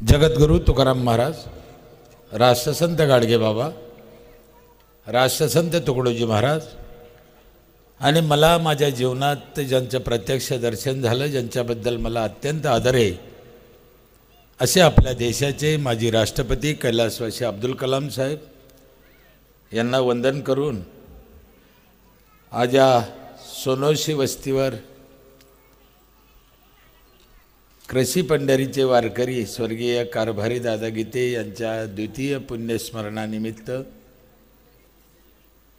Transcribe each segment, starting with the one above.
जगद्गुरु तुकाराम महाराज, राष्ट्रसंत गाडगे बाबा, राष्ट्रसंत तुकडोजी महाराज आणि मला माझ्या जीवनात ज्यांचं प्रत्यक्ष दर्शन झालं, ज्यांच्याबद्दल मला अत्यंत आदर आहे, असे आपल्या देशाचे माजी राष्ट्रपती कैलासवासी अब्दुल कलाम साहेब यांना वंदन करून आज या सोनोशी वस्तीवर कृषी पंढरीचे वारकरी स्वर्गीय कारभारी दादा गीते यांच्या द्वितीय पुण्यस्मरणानिमित्त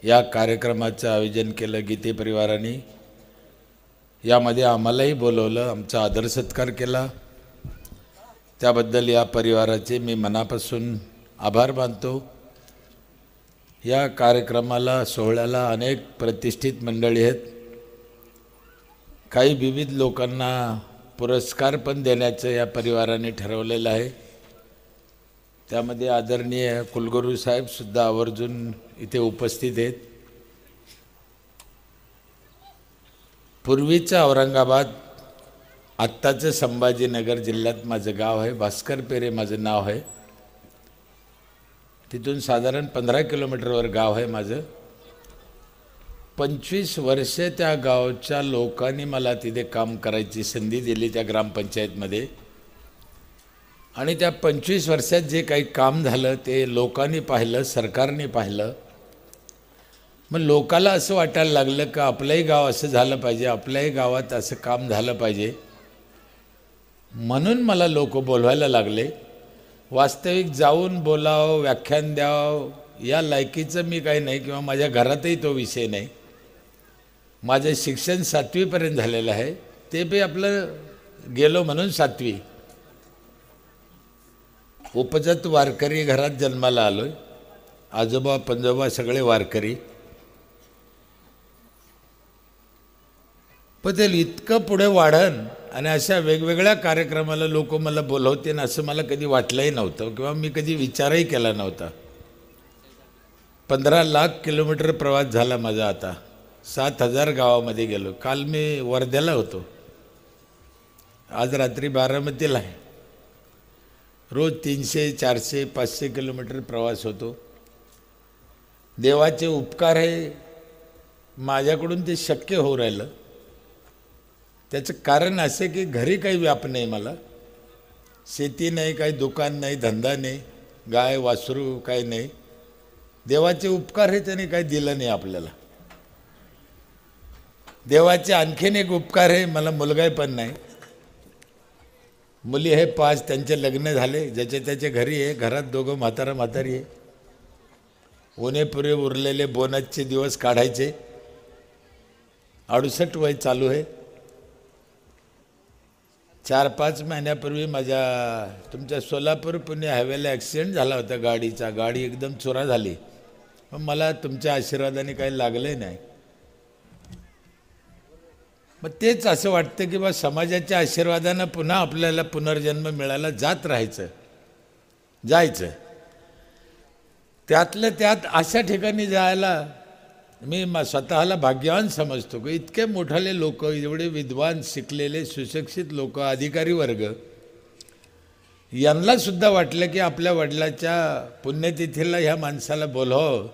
या कार्यक्रमाचं आयोजन केलं. गीते परिवाराने यामध्ये आम्हालाही बोलवलं, आमचा आदर सत्कार केला. त्याबद्दल या परिवाराचे मी मनापासून आभार मानतो. या कार्यक्रमाला सोहळ्याला अनेक प्रतिष्ठित मंडळी आहेत. काही विविध लोकांना पुरस्कार पण देण्याचं या परिवाराने ठरवलेलं आहे. त्यामध्ये आदरणीय कुलगुरू साहेब सुद्धा आवर्जून इथे उपस्थित आहेत. पूर्वीचं औरंगाबाद, आत्ताचं संभाजीनगर जिल्ह्यात माझं गाव आहे. भास्कर पेरे माझं नाव आहे. तिथून साधारण 15 किलोमीटरवर गाव आहे माझं. 25 वर्षे त्या गावच्या लोकांनी मला तिथे काम करायची संधी दिली त्या ग्रामपंचायतमध्ये. आणि त्या 25 वर्षात जे काही काम झालं ते लोकांनी पाहिलं, सरकारने पाहिलं. मग लोकाला असं वाटायला लागलं का आपलंही गाव असं झालं पाहिजे, आपल्याही गावात असं काम झालं पाहिजे. म्हणून मला लोक बोलवायला लागले. वास्तविक जाऊन बोलावं, व्याख्यान द्यावं या लायकीचं मी काही नाही, किंवा माझ्या घरातही तो विषय नाही. माझं शिक्षण 7वी पर्यंत झालेलं आहे. ते बी आपलं गेलो म्हणून 7वी. उपजत वारकरी घरात जन्माला आलो आहे. आजोबा पंजोबा सगळे वारकरी. पण ते इतकं पुढे वाढन आणि अशा वेगवेगळ्या कार्यक्रमाला लोक मला बोलवतील असं मला कधी वाटलंही नव्हतं, किंवा मी कधी विचारही केला नव्हता. 15 लाख किलोमीटर प्रवास झाला माझा. आता 7,000 गावामध्ये गेलो. काल मी वर्ध्याला होतो, आज रात्री बारामतीला आहे. रोज 300, 400, 500 किलोमीटर प्रवास होतो. देवाचे उपकार आहे, माझ्याकडून ते शक्य होऊ राहिलं. त्याचं कारण असे की घरी काही व्याप नाही मला. शेती नाही, काही दुकान नाही, धंदा नाही, गाय वासरू काही नाही. देवाचे उपकार हे त्याने काही दिलं नाही आपल्याला. देवाचे आणखीन एक उपकार आहे, मला मुलगाही पण नाही. मुली आहे 5, त्यांचे लग्न झाले, ज्याचे त्याचे घरी आहे. घरात दोघं म्हातारा म्हातारी आहे. उन्हेपुरे उरलेले बोनसचे दिवस काढायचे. 68 वय चालू आहे. 4-5 महिन्यापूर्वी माझ्या तुमच्या सोलापूर पुणे हायवेला ॲक्सिडेंट झाला होता गाडीचा. गाडी एकदम चोरा झाली. पण मला तुमच्या आशीर्वादाने काही लागले नाही. मग तेच असं वाटतं की बा समाजाच्या आशीर्वादानं पुन्हा आपल्याला पुनर्जन्म मिळायला जात राहायचं, जायचं. त्यातल्या त्यात अशा ठिकाणी जायला मी स्वतःला भाग्यवान समजतो की इतके मोठाले लोक, एवढे विद्वान, शिकलेले, सुशिक्षित लोक, अधिकारी वर्ग, यांना सुद्धा वाटलं की आपल्या वडिलाच्या पुण्यतिथीला ह्या माणसाला बोलवावं.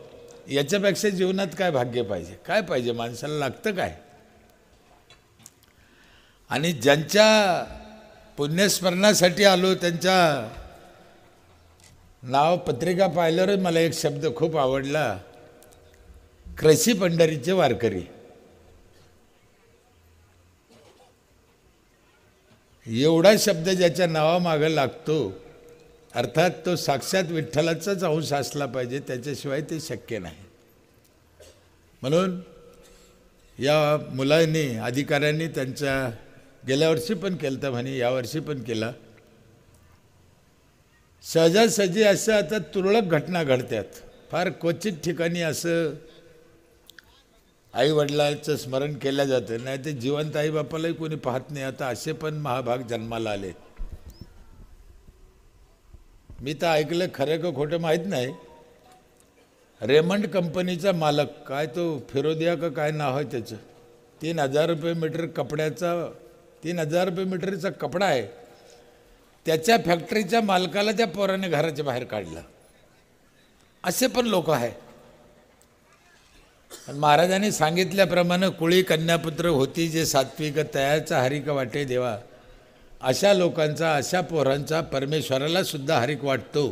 याच्यापेक्षा जीवनात काय भाग्य पाहिजे, काय पाहिजे, माणसाला लागतं काय. आणि ज्यांच्या पुण्यस्मरणासाठी आलो त्यांच्या नाव पत्रिका पाहिल्यावर मला एक शब्द खूप आवडला, कृषी पंढरीचे वारकरी. एवढा शब्द ज्याच्या नावामागं लागतो, अर्थात तो साक्षात विठ्ठलाचाच अंश असला पाहिजे, त्याच्याशिवाय ते शक्य नाही. म्हणून या मुलांनी, अधिकाऱ्यांनी त्यांच्या गेल्या वर्षी पण केलं तर म्हणे, यावर्षी पण केला. सहजासहजी असं आता तुरळक घटना घडतात. फार क्वचित ठिकाणी असं आईवडिलांचं स्मरण केलं जातं. नाही ते जिवंत आईबापालाही कोणी पाहत नाही. आता असे पण महाभाग जन्माला आले. मी तर ऐकलं, खरं का खोटं माहीत नाही, रेमंड कंपनीचा मालक, काय तो फिरोदिया का काय नाव आहे त्याचं, 3,000 रुपये मीटर कपड्याचा, 3,000 रुपये मीटरचा कपडा आहे, त्याच्या फॅक्टरीच्या मालकाला त्या पोराने घराच्या बाहेर काढलं. असे पण लोक आहे. महाराजांनी सांगितल्याप्रमाणे कुळी कन्यापुत्र होती जे सात्विक तयाचा हरिक वाटे देवा, अशा लोकांचा अशा पोरांचा परमेश्वराला सुद्धा हरिक वाटतो.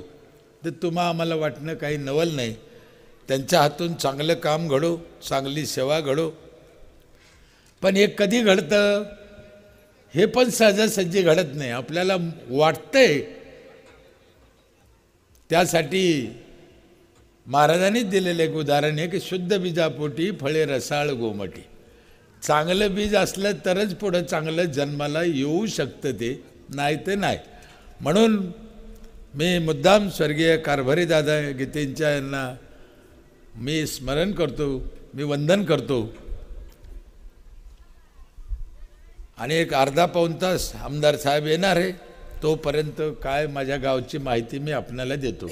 तर तुम्हा आम्हाला वाटणं काही नवल नाही. त्यांच्या हातून चांगलं काम घडो, चांगली सेवा घडो. पण हे कधी घडतं हे पण सहजासहजी घडत नाही. आपल्याला वाटतंय. त्यासाठी महाराजांनी दिलेलं एक उदाहरण आहे की शुद्ध बीजापोटी फळे रसाळ गोमटी. चांगलं बीज असलं तरच पुढं चांगलं जन्माला येऊ शकतं, ते नाही तर नाही. म्हणून मी मुद्दाम स्वर्गीय कारभारी दादा गीतेंच्या यांना मी स्मरण करतो, मी वंदन करतो. आणि एक अर्धा पाऊण तास आमदार साहेब येणार आहे, तोपर्यंत काय माझ्या गावची माहिती मी आपल्याला देतो.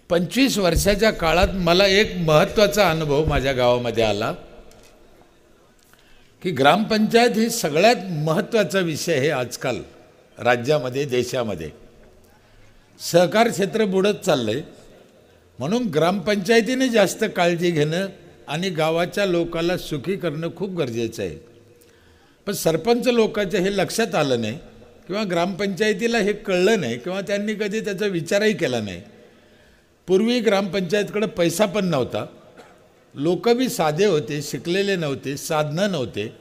25 वर्षाच्या काळात मला एक महत्त्वाचा अनुभव माझ्या गावामध्ये आला की ग्रामपंचायत ही सगळ्यात महत्त्वाचा विषय आहे आजकाल राज्यामध्ये, देशामध्ये. सहकार क्षेत्र बुडत चाललंय. म्हणून ग्रामपंचायतीने जास्त काळजी घेणं आणि गावाच्या लोकांना सुखी करणं खूप गरजेचं आहे. पण सरपंच लोकांच्या हे लक्षात आलं नाही किंवा ग्रामपंचायतीला हे कळलं नाही किंवा त्यांनी कधी त्याचा विचारही केला नाही. पूर्वी ग्रामपंचायतकडे पैसा पण नव्हता, लोक बी साधे होते, शिकलेले नव्हते, साधनं नव्हते,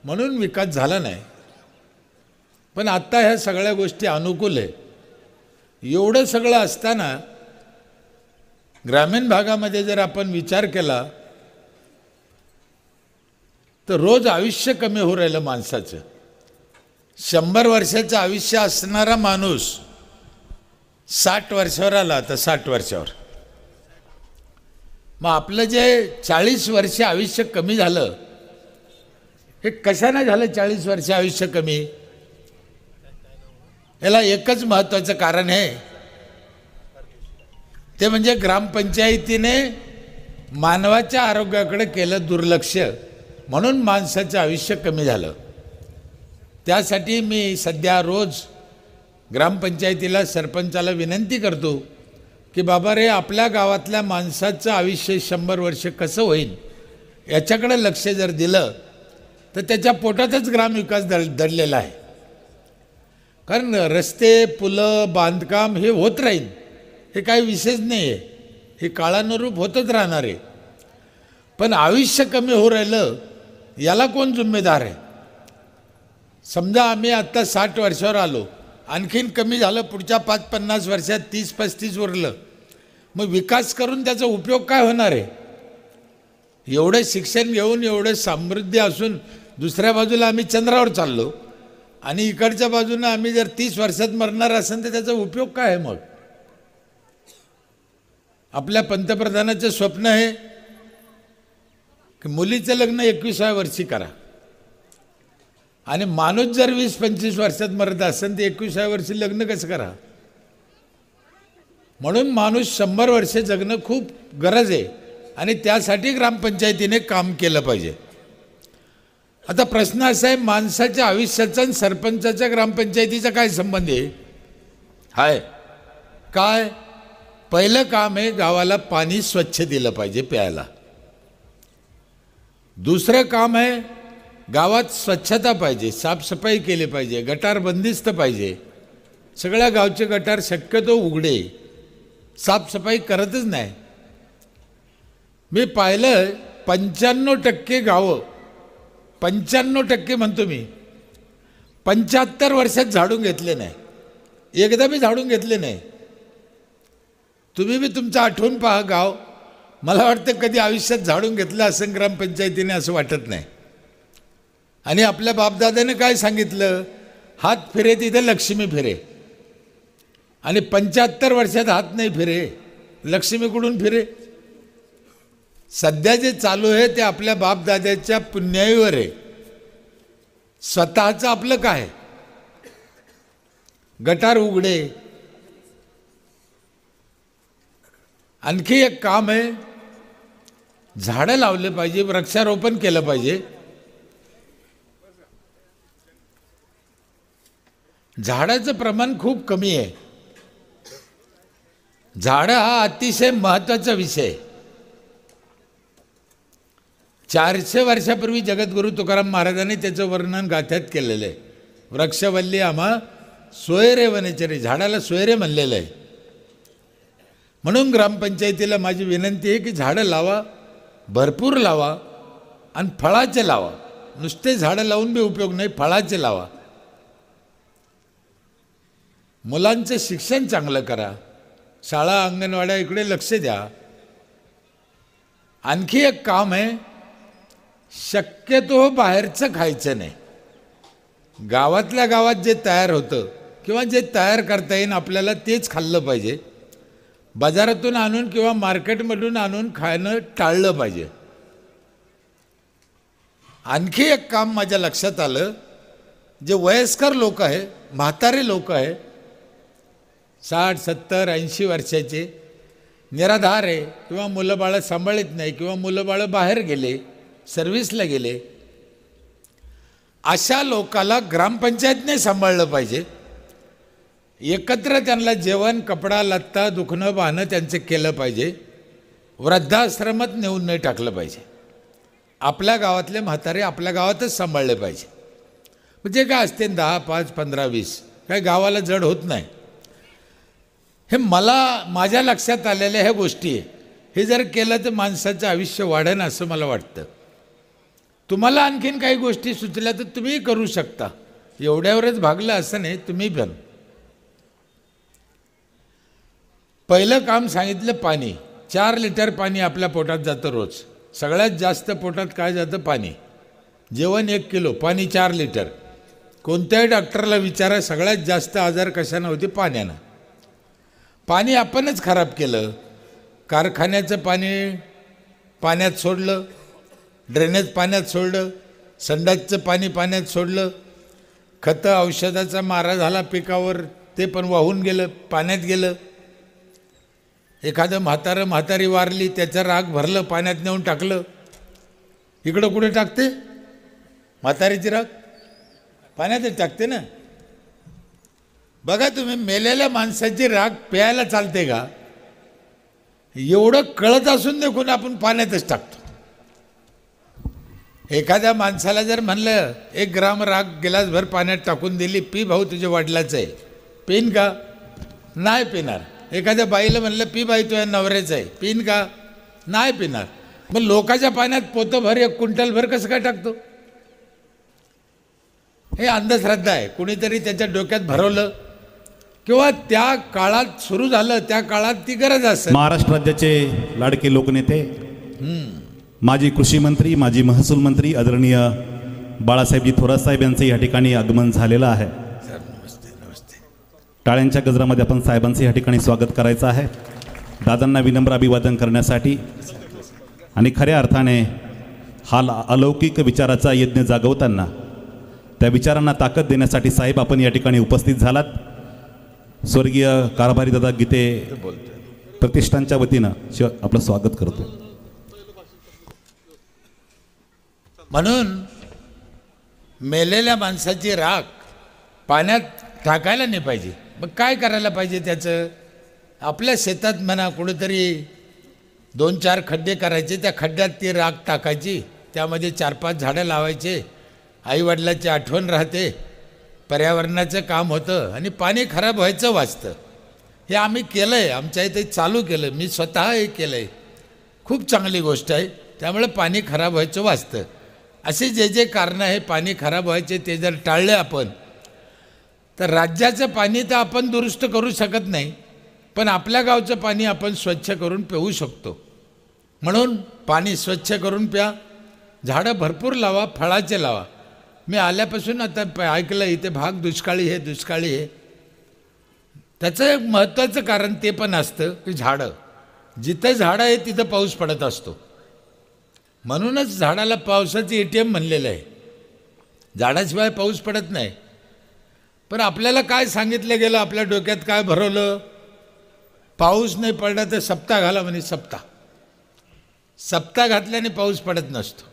म्हणून विकास झाला नाही. पण आत्ता ह्या सगळ्या गोष्टी अनुकूल आहे. एवढं सगळं असताना ग्रामीण भागामध्ये जर आपण विचार केला तर रोज आयुष्य कमी होऊ राहिलं माणसाचं. 100 वर्षाचं आयुष्य असणारा माणूस 60 वर्षावर आला तर 60 वर्षावर. मग आपलं जे 40 वर्ष आयुष्य कमी झालं हे कशाने झालं? 40 वर्ष आयुष्य कमी याला एकच महत्त्वाचं कारण आहे, ते म्हणजे ग्रामपंचायतीने मानवाच्या आरोग्याकडे केलं दुर्लक्ष, म्हणून माणसाचं आयुष्य कमी झालं. त्यासाठी मी सध्या रोज ग्रामपंचायतीला सरपंचाला विनंती करतो की बाबा रे, आपल्या गावातल्या माणसाचं आयुष्य 100 वर्ष कसं होईल याच्याकडे लक्ष जर दिलं तर त्याच्या पोटातच ग्रामविकास दडलेला आहे. कारण रस्ते, पुलं, बांधकाम हे होत राहील, हे काही विशेष नाही आहे, हे काळानुरूप होतच राहणार आहे. पण आयुष्य कमी होऊ राहिलं याला कोण जिम्मेदार आहे? समजा आम्ही आत्ता 60 वर्षावर आलो, आणखीन कमी झालं, पुढच्या 5-50 वर्षात 30-35 उरलं, मग विकास करून त्याचा उपयोग काय होणार आहे? एवढं शिक्षण घेऊन, एवढं समृद्धी असून दुसऱ्या बाजूला आम्ही चंद्रावर चाललो आणि इकडच्या बाजूनं आम्ही जर 30 वर्षात मरणार असेल तर त्याचा उपयोग काय आहे? मग आपल्या पंतप्रधानाचं स्वप्न आहे की मुलीचं लग्न 21व्या वर्षी करा, आणि माणूस जर 20-25 वर्षात मरत असेल तर 21व्या वर्षी लग्न कसं करा? म्हणून माणूस 100 वर्ष जगणं खूप गरज आहे आणि त्यासाठी ग्रामपंचायतीने काम केलं पाहिजे. आता प्रश्न असा आहे, माणसाच्या आयुष्याचा आणि सरपंचाच्या ग्रामपंचायतीचा काय संबंध आहे? हाय काय? पहिलं काम आहे गावाला पाणी स्वच्छ दिलं पाहिजे प्यायला. दुसरं काम आहे गावात स्वच्छता पाहिजे, साफसफाई केली पाहिजे, गटार बंदिस्त पाहिजे. सगळ्या गावचे गटार शक्यतो उघडे, साफसफाई करतच नाही. मी पाहिलं 95% गावं, 95% म्हणतो मी, 75 वर्षात झाडून घेतले नाही, एकदा बी झाडून घेतले नाही. तुम्ही बी तुमचं आठवून पहा गाव. मला वाटतं कधी आयुष्यात झाडून घेतलं असं ग्रामपंचायतीने असं वाटत नाही. आणि आपल्या बापदादाने काय सांगितलं? हात फिरे तिथे लक्ष्मी फिरे. आणि 75 वर्षात हात नाही फिरे, लक्ष्मी कुठून फिरे? सध्या जे चालू आहे ते आपल्या बापदाद्याच्या पुण्याईवर आहे. स्वतःचं आपलं काय? गटार उघडे. आणखी एक काम आहे, झाडं लावले पाहिजे, वृक्षारोपण केलं पाहिजे. झाडाचं प्रमाण खूप कमी आहे. झाडं हा अतिशय महत्त्वाचा विषय आहे. 400 वर्षापूर्वी जगद्गुरू तुकाराम महाराजांनी त्याचं वर्णन गाथ्यात केलेलं आहे. वृक्षवल्ली आम्हा सोयरे वनचरी, झाडाला सोयरे म्हणलेलं आहे. म्हणून ग्रामपंचायतीला माझी विनंती आहे की झाडं लावा, भरपूर लावा आणि फळाचे लावा. नुसते झाडं लावून बी उपयोग नाही, फळाचे लावा. मुलांचं शिक्षण चांगलं करा, शाळा अंगणवाड्या इकडे लक्ष द्या. आणखी एक काम आहे, शक्यतो बाहेरचं खायचं नाही. गावातल्या गावात जे तयार होतं किंवा जे तयार करता येईल आपल्याला तेच खाल्लं पाहिजे. बाजारातून आणून किंवा मार्केटमधून आणून खाणं टाळलं पाहिजे. आणखी एक काम माझ्या लक्षात आलं, जे वयस्कर लोक आहे, म्हातारे लोक आहे, 60, 70, 80 वर्षाचे, निराधार आहे किंवा मुलं बाळं सांभाळत नाही किंवा मुलं बाळं बाहेर गेले, सर्व्हिसला गेले, अशा लोकाला ग्रामपंचायतने सांभाळलं पाहिजे. एकत्र त्यांना जेवण, कपडा, लत्ता, दुखणं, बाहणं त्यांचं केलं पाहिजे. वृद्धाश्रमात नेऊन नाही टाकलं पाहिजे. आपल्या गावातले म्हातारे आपल्या गावातच सांभाळले पाहिजे. म्हणजे काय असते 10, 5, 15, 20 काय गावाला जड होत नाही. हे माझ्या लक्षात आलेल्या ह्या गोष्टी आहे. हे जर केलं तर माणसाचं आयुष्य वाढेल असं मला वाटतं. तुम्हाला आणखीन काही गोष्टी सुचल्या तर तुम्ही करू शकता. एवढ्यावरच भागलं असं नाही, तुम्ही पण. पहिलं काम सांगितलं पाणी. 4 लिटर पाणी आपल्या पोटात जातं रोज. सगळ्यात जास्त पोटात काय जातं? पाणी. जेवण 1 किलो, पाणी 4 लिटर. कोणत्याही डॉक्टरला विचारा, सगळ्यात जास्त आजार कशानं होते? पाण्यानं. पाणी आपणच खराब केलं. कारखान्याचं पाणी पाण्यात सोडलं, ड्रेनेज पाण्यात सोडलं, संडासचं पाणी पाण्यात सोडलं, खतं औषधाचा मारा झाला पिकावर, ते पण वाहून गेलं, पाण्यात गेलं. एखादं म्हातारी वारली, त्याचं राग भरलं, पाण्यात नेऊन टाकलं. इकडं कुठे टाकते? म्हातारीची राग पाण्यातच टाकते ना. बघा तुम्ही, मेलेल्या माणसाची राग प्यायला चालते का? एवढं कळत असून देखून आपण पाण्यातच टाकतो. एखाद्या माणसाला जर म्हणलं 1 ग्राम राग गिलासभर पाण्यात टाकून दिली, पी भाऊ, तुझ्या वडिलाचं आहे, पिन का? नाही पिणार. एखाद्या बाईला म्हणलं पी बाई, तुझ्या नवऱ्याचं आहे, पिन का? नाही पिणार. मग लोकांच्या पाण्यात पोतभर 1 क्विंटलभर कसं काय टाकतो? हे अंधश्रद्धा आहे. कुणीतरी त्याच्या डोक्यात भरवलं किंवा त्या काळात सुरू झालं, त्या काळात ती गरज असेल. महाराष्ट्र राज्याचे लाडके लोकनेते, माजी कृषी मंत्री, माजी महसूल मंत्री आदरणीय बाळासाहेबजी थोरात साहेब यांचं या ठिकाणी आगमन झालेलं आहे. टाळ्यांच्या गजरामध्ये आपण साहेबांचं या ठिकाणी स्वागत करायचं आहे. दादांना विनम्र अभिवादन करण्यासाठी आणि खऱ्या अर्थाने हा अलौकिक विचाराचा यज्ञ जागवताना त्या विचारांना ताकद देण्यासाठी साहेब आपण या ठिकाणी उपस्थित झालात. स्वर्गीय कारभारी दादा गीते प्रतिष्ठानच्या वतीनं आपलं स्वागत करतो. म्हणून मेलेल्या माणसाची राख पाण्यात टाकायला नाही पाहिजे. मग काय करायला पाहिजे? त्याचं आपल्या शेतात म्हणा कुठेतरी 2-4 खड्डे करायचे, त्या खड्ड्यात ती राख टाकायची, त्यामध्ये 4-5 झाडं लावायचे. आईवडिलाची आठवण राहते, पर्यावरणाचं काम होतं आणि पाणी खराब व्हायचं वाचतं. हे आम्ही केलं आहे, आमच्या इथे चालू केलं, मी स्वतः हे केलं आहे. खूप चांगली गोष्ट आहे. त्यामुळे पाणी खराब व्हायचं वाचतं. असे जे कारणं आहे पाणी खराब व्हायचे ते जर टाळले आपण, तर राज्याचं पाणी तर आपण दुरुस्त करू शकत नाही, पण आपल्या गावचं पाणी आपण स्वच्छ करून पिऊ शकतो. म्हणून पाणी स्वच्छ करून प्या, झाडं भरपूर लावा, फळाचे लावा. मी आल्यापासून आता ऐकलं इथे भाग दुष्काळी आहे, दुष्काळी आहे. त्याचं एक महत्त्वाचं कारण ते पण असतं की झाडं, जिथं झाडं आहे तिथं पाऊस पडत असतो. म्हणूनच झाडाला पावसाचं ATM म्हणलेलं आहे. झाडाशिवाय पाऊस पडत नाही. पण आपल्याला काय सांगितलं गेलं, आपल्या डोक्यात काय भरवलं? पाऊस नाही पडला तर सप्ताह घाला म्हणे. सप्ताह घातल्याने पाऊस पडत नसतो.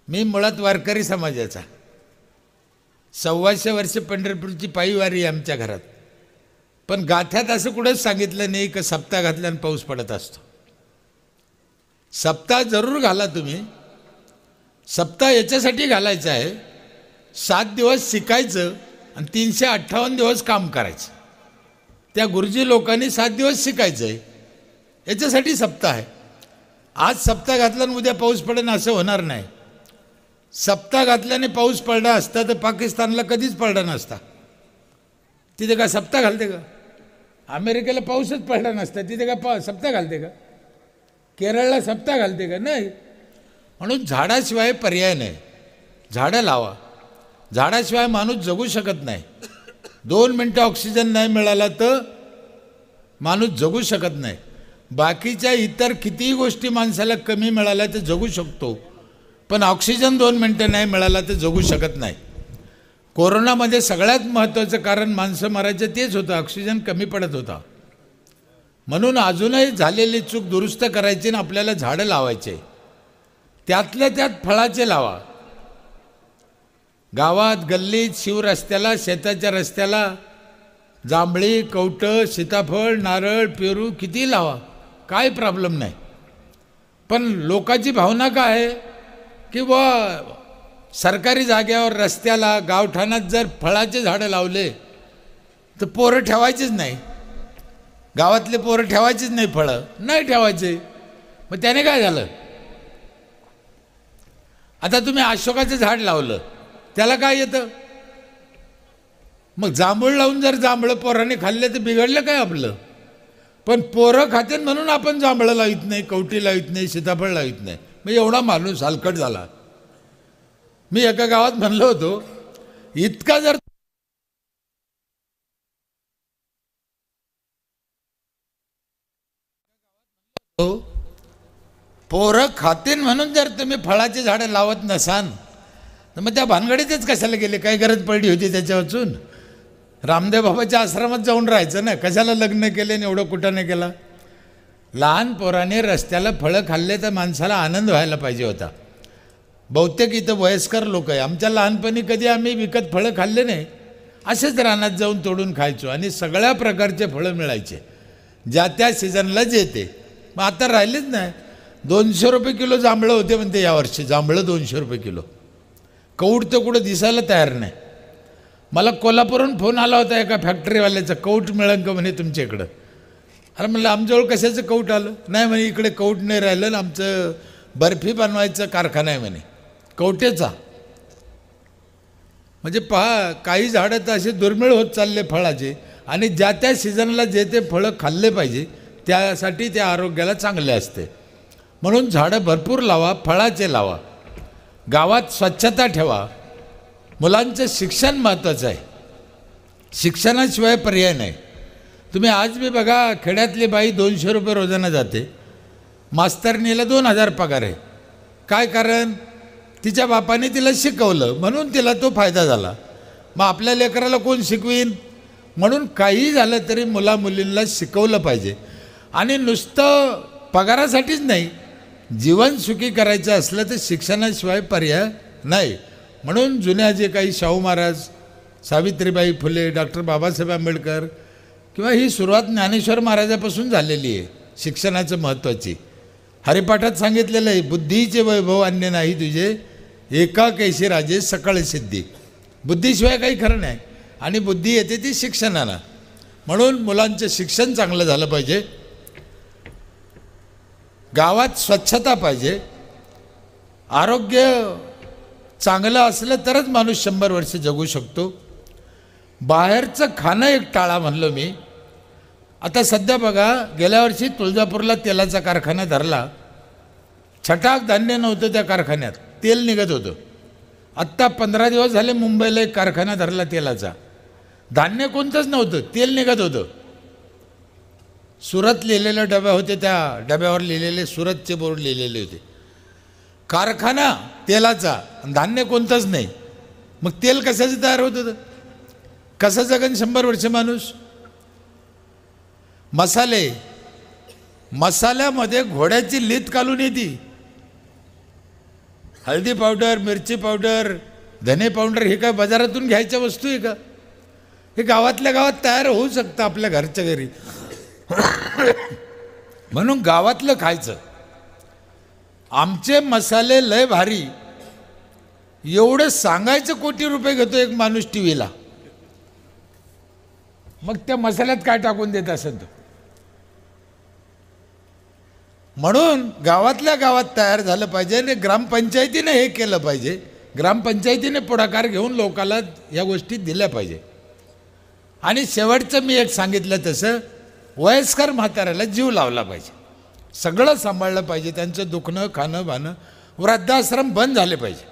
मी मुळात वारकरी समाजाचा. 125 वर्ष पंढरपूरची पायीवारी आहे आमच्या घरात, पण गाथ्यात असं कुठंच सांगितलं नाही की सप्ताह घातल्यानं पाऊस पडत असतो. सप्ताह जरूर घाला तुम्ही. सप्ताह याच्यासाठी घालायचा आहे, 7 दिवस शिकायचं आणि 358 दिवस काम करायचं. त्या गुरुजी लोकांनी 7 दिवस शिकायचं आहे, याच्यासाठी सप्ताह आहे. आज सप्ताह घातला आणि उद्या पाऊस पडेल असं होणार नाही. सप्ताह घातल्याने पाऊस पडला असता तर पाकिस्तानला कधीच पडला नसता. तिथे का सप्ताह घालते का? अमेरिकेला पाऊसच पडला नसता, तिथे का सप्ताह घालते का? केरळला सप्ताह घालते का? नाही. म्हणून झाडाशिवाय पर्याय नाही. झाडं लावा. झाडाशिवाय माणूस जगू शकत नाही. 2 मिनटं ऑक्सिजन नाही मिळाला तर माणूस जगू शकत नाही. बाकीच्या इतर कितीही गोष्टी माणसाला कमी मिळाल्या तर जगू शकतो, पण ऑक्सिजन 2 मिनटं नाही मिळाला तर जगू शकत नाही. कोरोनामध्ये सगळ्यात महत्त्वाचं कारण माणसं मरायचं तेच होतं, ऑक्सिजन कमी पडत होता. म्हणून अजूनही झालेली चूक दुरुस्त करायची आणि आपल्याला झाडं लावायचे. त्यातल्या त्यात फळाचे लावा. गावात, गल्लीत, शिवरस्त्याला, शेताच्या रस्त्याला जांभळी, कवठं, सीताफळ, नारळ, पेरू किती लावा, काय प्रॉब्लेम नाही. पण लोकांची भावना काय आहे की सरकारी जाग्यावर, रस्त्याला, गावठाणात जर फळाचे झाडं लावले तर पोरं ठेवायचीच नाही. गावातले पोरं ठेवायचीच नाही, फळं नाही ठेवायचे. मग त्याने काय झालं? आता तुम्ही अशोकाचं झाड लावलं, त्याला काय येतं? मग जांभूळ लावून जर जांभळं पोराने खाल्ले तर बिघडलं काय आपलं? पण पोरं खाते म्हणून आपण जांभळं लावित नाही, कवटी लावित नाही, सीताफळ लावित नाही. मग एवढा माणूस हलकट झाला. मी एका गावात म्हणलो होतो, इतका जर पोरं खातीन म्हणून जर तुम्ही फळाची झाडं लावत नसाल तर मग त्या भानगडीतच कशाला गेले? काय गरज पडली होती त्याच्या वाचून? रामदेव बाबाच्या आश्रमात जाऊन राहायचं ना, कशाला लग्न केले आणि एवढं कुठं नाही केला? लहान पोराने रस्त्याला फळं खाल्ले तर माणसाला आनंद व्हायला पाहिजे होता. बहुतेक इथं वयस्कर लोक आहे. आमच्या लहानपणी कधी आम्ही विकत फळं खाल्ले नाही, असेच रानात जाऊन तोडून खायचो आणि सगळ्या प्रकारचे फळं मिळायचे ज्या त्या सीझनलाच येते. मग आता राहिलेच नाही. 200 रुपये किलो जांभळं होते म्हणते यावर्षी. जांभळं 200 रुपये किलो. कौट तर कुठं दिसायला तयार नाही. मला कोल्हापूरहून फोन आला होता एका फॅक्टरीवाल्याचा, कौट मिळेल का म्हणे तुमच्या इकडं. अरे म्हणलं आमच्याजवळ कशाचं कौट आलं? नाही म्हणे इकडे कौट नाही राहिलं ना, आमचं बर्फी बनवायचं कारखाना आहे म्हणे कवटेचा. म्हणजे पहा, काही झाडं तर असे दुर्मिळ होत चालले फळाचे, आणि ज्या त्या सीझनला जे ते फळं खाल्ले पाहिजे त्यासाठी ते आरोग्याला चांगले असते. म्हणून झाडं भरपूर लावा, फळाचे लावा. गावात स्वच्छता ठेवा. मुलांचं शिक्षण महत्त्वाचं आहे. शिक्षणाशिवाय पर्याय नाही. तुम्ही आज बी बघा, खेड्यातली बाई 200 रुपये रोजानं जाते, मास्तरनीला 2000 पगार आहे. काय कारण? तिच्या बापाने तिला शिकवलं म्हणून तिला तो फायदा झाला. मग आपल्या लेकराला कोण शिकवीन? म्हणून काही झालं तरी मुलामुलींना शिकवलं पाहिजे. आणि नुसतं पगारासाठीच नाही, जीवन सुखी करायचं असलं तर शिक्षणाशिवाय पर्याय नाही. म्हणून जुन्या जे काही शाहू महाराज, सावित्रीबाई फुले, डॉक्टर बाबासाहेब आंबेडकर, किंवा ही सुरुवात ज्ञानेश्वर महाराजापासून झालेली आहे शिक्षणाचं महत्त्वाची. हरिपाठात सांगितलेलं आहे, बुद्धीचे वैभव अन्य नाही तुझे, एका कैशी राजे सकळ सिद्धी. बुद्धीशिवाय काही खरं नाही, आणि बुद्धी येते ती शिक्षणानं. म्हणून मुलांचं शिक्षण चांगलं झालं पाहिजे. गावात स्वच्छता पाहिजे. आरोग्य चांगलं असलं तरच माणूस 100 वर्ष जगू शकतो. बाहेरचं खाणं एक टाळा म्हणलं मी. आता सध्या बघा, गेल्या वर्षी तुळजापूरला तेलाचा कारखाना धरला. छटाक धान्य नव्हतं त्या कारखान्यात, तेल निघत होतं. आत्ता 15 दिवस झाले मुंबईला एक कारखाना धरला तेलाचा. धान्य कोणतंच नव्हतं, तेल निघत होतं. सुरत लिहिलेले डबे होते, त्या डब्यावर लिहिलेले सुरतचे बोर्ड लिहिलेले होते. कारखाना तेलाचा, धान्य कोणतंच नाही. मग तेल कशाचं तयार होत होतं? कसं जगन 100 वर्ष माणूस? मसाले, मसाल्यामध्ये घोड्याची लीत घालून येते. हळदी पावडर, मिरची पावडर, धने पावडर हे काय बाजारातून घ्यायच्या वस्तू आहे का? हे गावातल्या गावात तयार होऊ शकतं आपल्या घरच्या घरी. म्हणून गावातलं खायचं. आमचे मसाले लय भारी एवढं सांगायचं कोटी रुपये घेतो एक माणूस टी व्हीला, मग त्या मसाल्यात काय टाकून देत असेल तो. म्हणून गावातल्या गावात तयार झालं पाहिजे आणि ग्रामपंचायतीने हे केलं पाहिजे. ग्रामपंचायतीने पुढाकार घेऊन लोकांना या गोष्टी दिल्या पाहिजे. आणि शेवटचं मी एक सांगितलं तसं वयस्कर म्हाताऱ्याला जीव लावला पाहिजे, सगळं सांभाळलं पाहिजे, त्यांचं दुखणं खाणं भाणं. वृद्धाश्रम बंद झाले पाहिजे,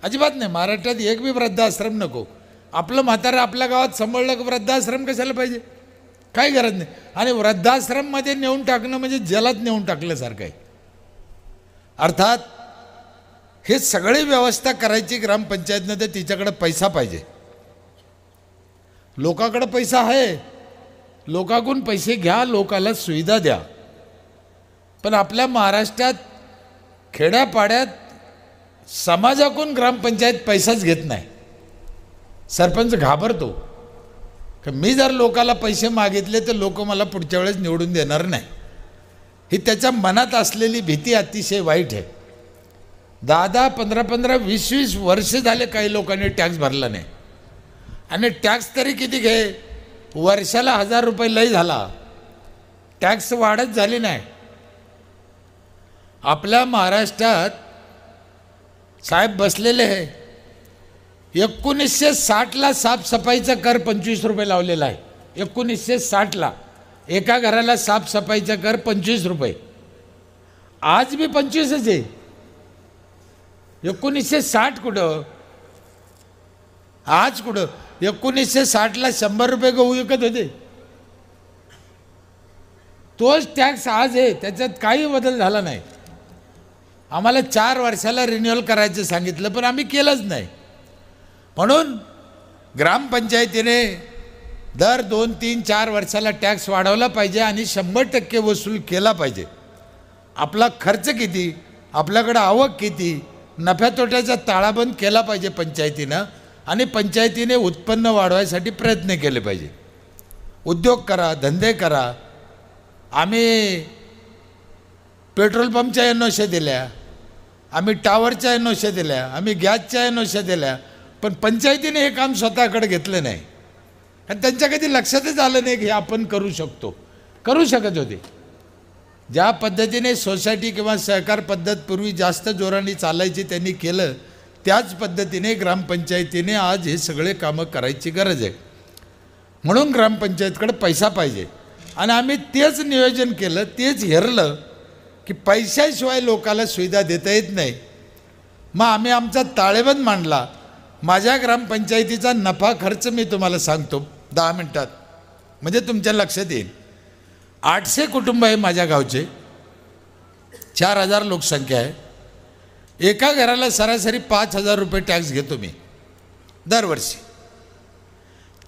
अजिबात नाही. महाराष्ट्रात एक बी वृद्धाश्रम नको. आपलं म्हातारं आपल्या गावात सांभाळलं की वृद्धाश्रम कशाला पाहिजे, काही गरज नाही. आणि वृद्धाश्रममध्ये नेऊन टाकणं म्हणजे जलात नेऊन टाकल्यासारखं आहे. अर्थात हे सगळी व्यवस्था करायची ग्रामपंचायतनं, तर तिच्याकडे पैसा पाहिजे. लोकांकडे पैसा आहे, लोकांकडून पैसे घ्या, लोकांना सुविधा द्या. पण आपल्या महाराष्ट्रात खेड्यापाड्यात समाजाकडून ग्रामपंचायत पैसाच घेत नाही. सरपंच घाबरतो की मी जर लोकाला पैसे मागितले तर लोक मला पुढच्या वेळेस निवडून देणार नाही. ही त्याच्या मनात असलेली भीती अतिशय वाईट आहे. 10-10, 15-15, 20-20 वर्ष झाले काही लोकांनी टॅक्स भरला नाही. आणि टॅक्स तरी किती घे, वर्षाला 1000 रुपये लय झाला, टॅक्स वाढत झाली नाही. आपल्या महाराष्ट्रात साहेब बसलेले आहे, 1960ला साफसफाईचा कर 25 रुपये लावलेला आहे. 1960ला एका घराला साफसफाईचा कर 25 रुपये. आज बी 25च आहे. 1960 कुठं, आज कुठं. 1960ला 100 रुपये गहू विकत होते, तोच टॅक्स आज आहे, त्याच्यात काही बदल झाला नाही. आम्हाला 4 वर्षाला रिन्युअल करायचं सांगितलं, पण आम्ही केलंच नाही. म्हणून ग्रामपंचायतीने दर 2, 3, 4 वर्षाला टॅक्स वाढवला पाहिजे आणि 100% वसूल केला पाहिजे. आपला खर्च किती, आपल्याकडं आवक किती, नफ्या तोट्याचा ताळाबंद केला पाहिजे पंचायतीनं. आणि पंचायतीने उत्पन्न वाढवायसाठी प्रयत्न केले पाहिजे. उद्योग करा, धंदे करा. आम्ही पेट्रोल पंपच्या एनओशा दिल्या, आम्ही टावरच्या एनओशा दिल्या, आम्ही गॅसच्या एनओशा दिल्या, पण पंचायतीने हे काम स्वतःकडे घेतलं नाही. आणि त्यांच्या कधी लक्षातच आलं नाही की हे आपण करू शकतो. करू शकत होते. ज्या पद्धतीने सोसायटी किंवा सहकार पद्धत पूर्वी जास्त जोराने चालायची त्यांनी केलं, त्याच पद्धतीने ग्रामपंचायतीने आज हे सगळे कामं करायची गरज आहे. म्हणून ग्रामपंचायतकडे पैसा पाहिजे. आणि आम्ही तेच नियोजन केलं, तेच हेरलं की पैशाशिवाय लोकांना सुविधा देता येत नाही. मग आम्ही आमचा ताळेबंद मांडला. माझ्या ग्रामपंचायतीचा नफा खर्च मी तुम्हाला सांगतो 10 मिनटात, म्हणजे तुमच्या लक्षात येईल. 800 कुटुंब आहे माझ्या गावचे, 4000 लोकसंख्या आहे. एका घराला सरासरी 5000 रुपये टॅक्स घेतो मी दरवर्षी.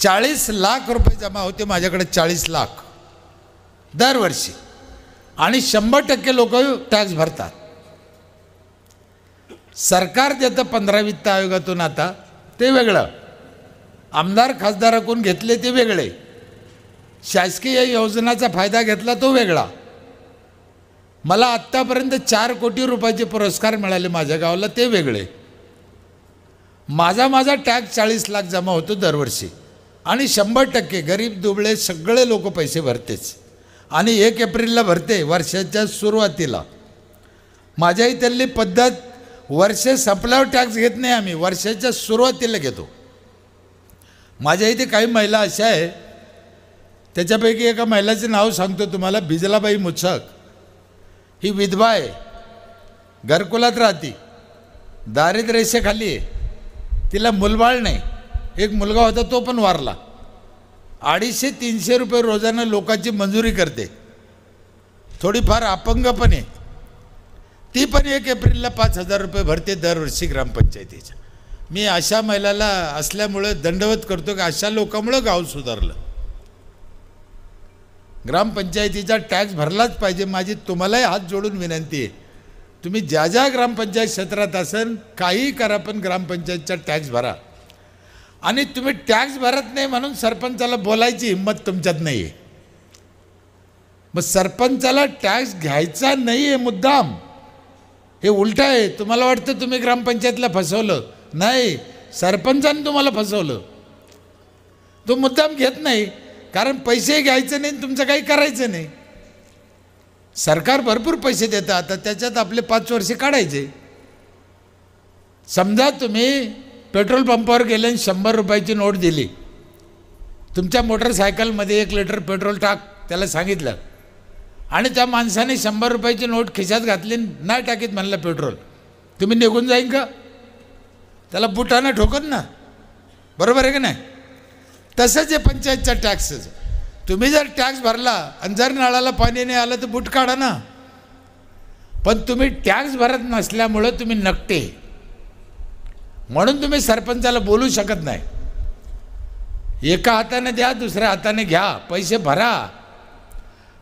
40 लाख रुपये जमा होते माझ्याकडे, 40 लाख दरवर्षी. आणि 100% लोक टॅक्स भरतात. सरकार देतं 15 वित्त आयोगातून, आता ते वेगळं, आमदार खासदाराकडून घेतले ते वेगळे, शासकीय योजनाचा फायदा घेतला तो वेगळा. मला आत्तापर्यंत 4 कोटी रुपयाचे पुरस्कार मिळाले माझ्या गावाला, ते वेगळे. माझा टॅक्स 40 लाख जमा होतो दरवर्षी. आणि 100% गरीब दुबळे सगळे लोक पैसे भरतेच. आणि 1 एप्रिलला भरते, वर्षाच्या सुरुवातीला. माझ्या इथली पद्धत वर्ष संपल्यावर टॅक्स घेत नाही आम्ही, वर्षाच्या सुरुवातीला घेतो. माझ्या इथे काही महिला अशा आहे, त्याच्यापैकी एका महिलाचं नाव सांगतो तुम्हाला, बिजलाबाई मुच्छक. ही विधवा आहे, घरकुलात राहते, दारिद्र्य रेषेखाली आहे, तिला मुलबाळ नाही. एक मुलगा होता तो पण वारला. 250-300 रुपये रोजानं लोकांची मंजुरी करते. थोडीफार अपंग पण आहे, ती पण 1 एप्रिलला 5000 रुपये भरते दरवर्षी ग्रामपंचायतीच्या. मी अशा महिलाला असल्यामुळं दंडवत करतो की अशा लोकांमुळं गाव सुधारलं. ग्रामपंचायतीचा टॅक्स भरलाच पाहिजे. माझी तुम्हालाही हात जोडून विनंती आहे, तुम्ही ज्या ज्या ग्रामपंचायत क्षेत्रात असेल काही करा, पण ग्रामपंचायतचा टॅक्स भरा. आणि तुम्ही टॅक्स भरत नाही म्हणून सरपंचाला बोलायची हिंमत तुमच्यात नाही आहे. मग सरपंचाला टॅक्स घ्यायचा नाही आहे मुद्दाम, हे उलट आहे. तुम्हाला वाटतं तुम्ही ग्रामपंचायतला फसवलं, नाही, सरपंचाने तुम्हाला फसवलं. तो मुद्दाम घेत नाही, कारण पैसे घ्यायचे नाही, तुमचं काही करायचं नाही. सरकार भरपूर पैसे देतं, आता त्याच्यात आपले 5 वर्षे काढायचे. समजा तुम्ही पेट्रोल पंपावर गेले आणि 100 रुपयाची नोट दिली, तुमच्या मोटरसायकलमध्ये 1 लिटर पेट्रोल टाक त्याला सांगितलं, आणि त्या माणसाने 100 रुपयाची नोट खिशात घातली, नाही टाकीत म्हणलं पेट्रोल, तुम्ही निघून जाईन का? त्याला बुटानं ठोकन ना, बरोबर आहे का नाही? तसंच आहे पंचायतचा टॅक्सच. तुम्ही जर टॅक्स भरला आणि जर नळाला पाणी नाही आलं तर बूट काढा ना. पण तुम्ही टॅक्स भरत नसल्यामुळं तुम्ही नकटे, म्हणून तुम्ही सरपंचाला बोलू शकत नाही. एका हाताने द्या, दुसऱ्या हाताने घ्या, पैसे भरा.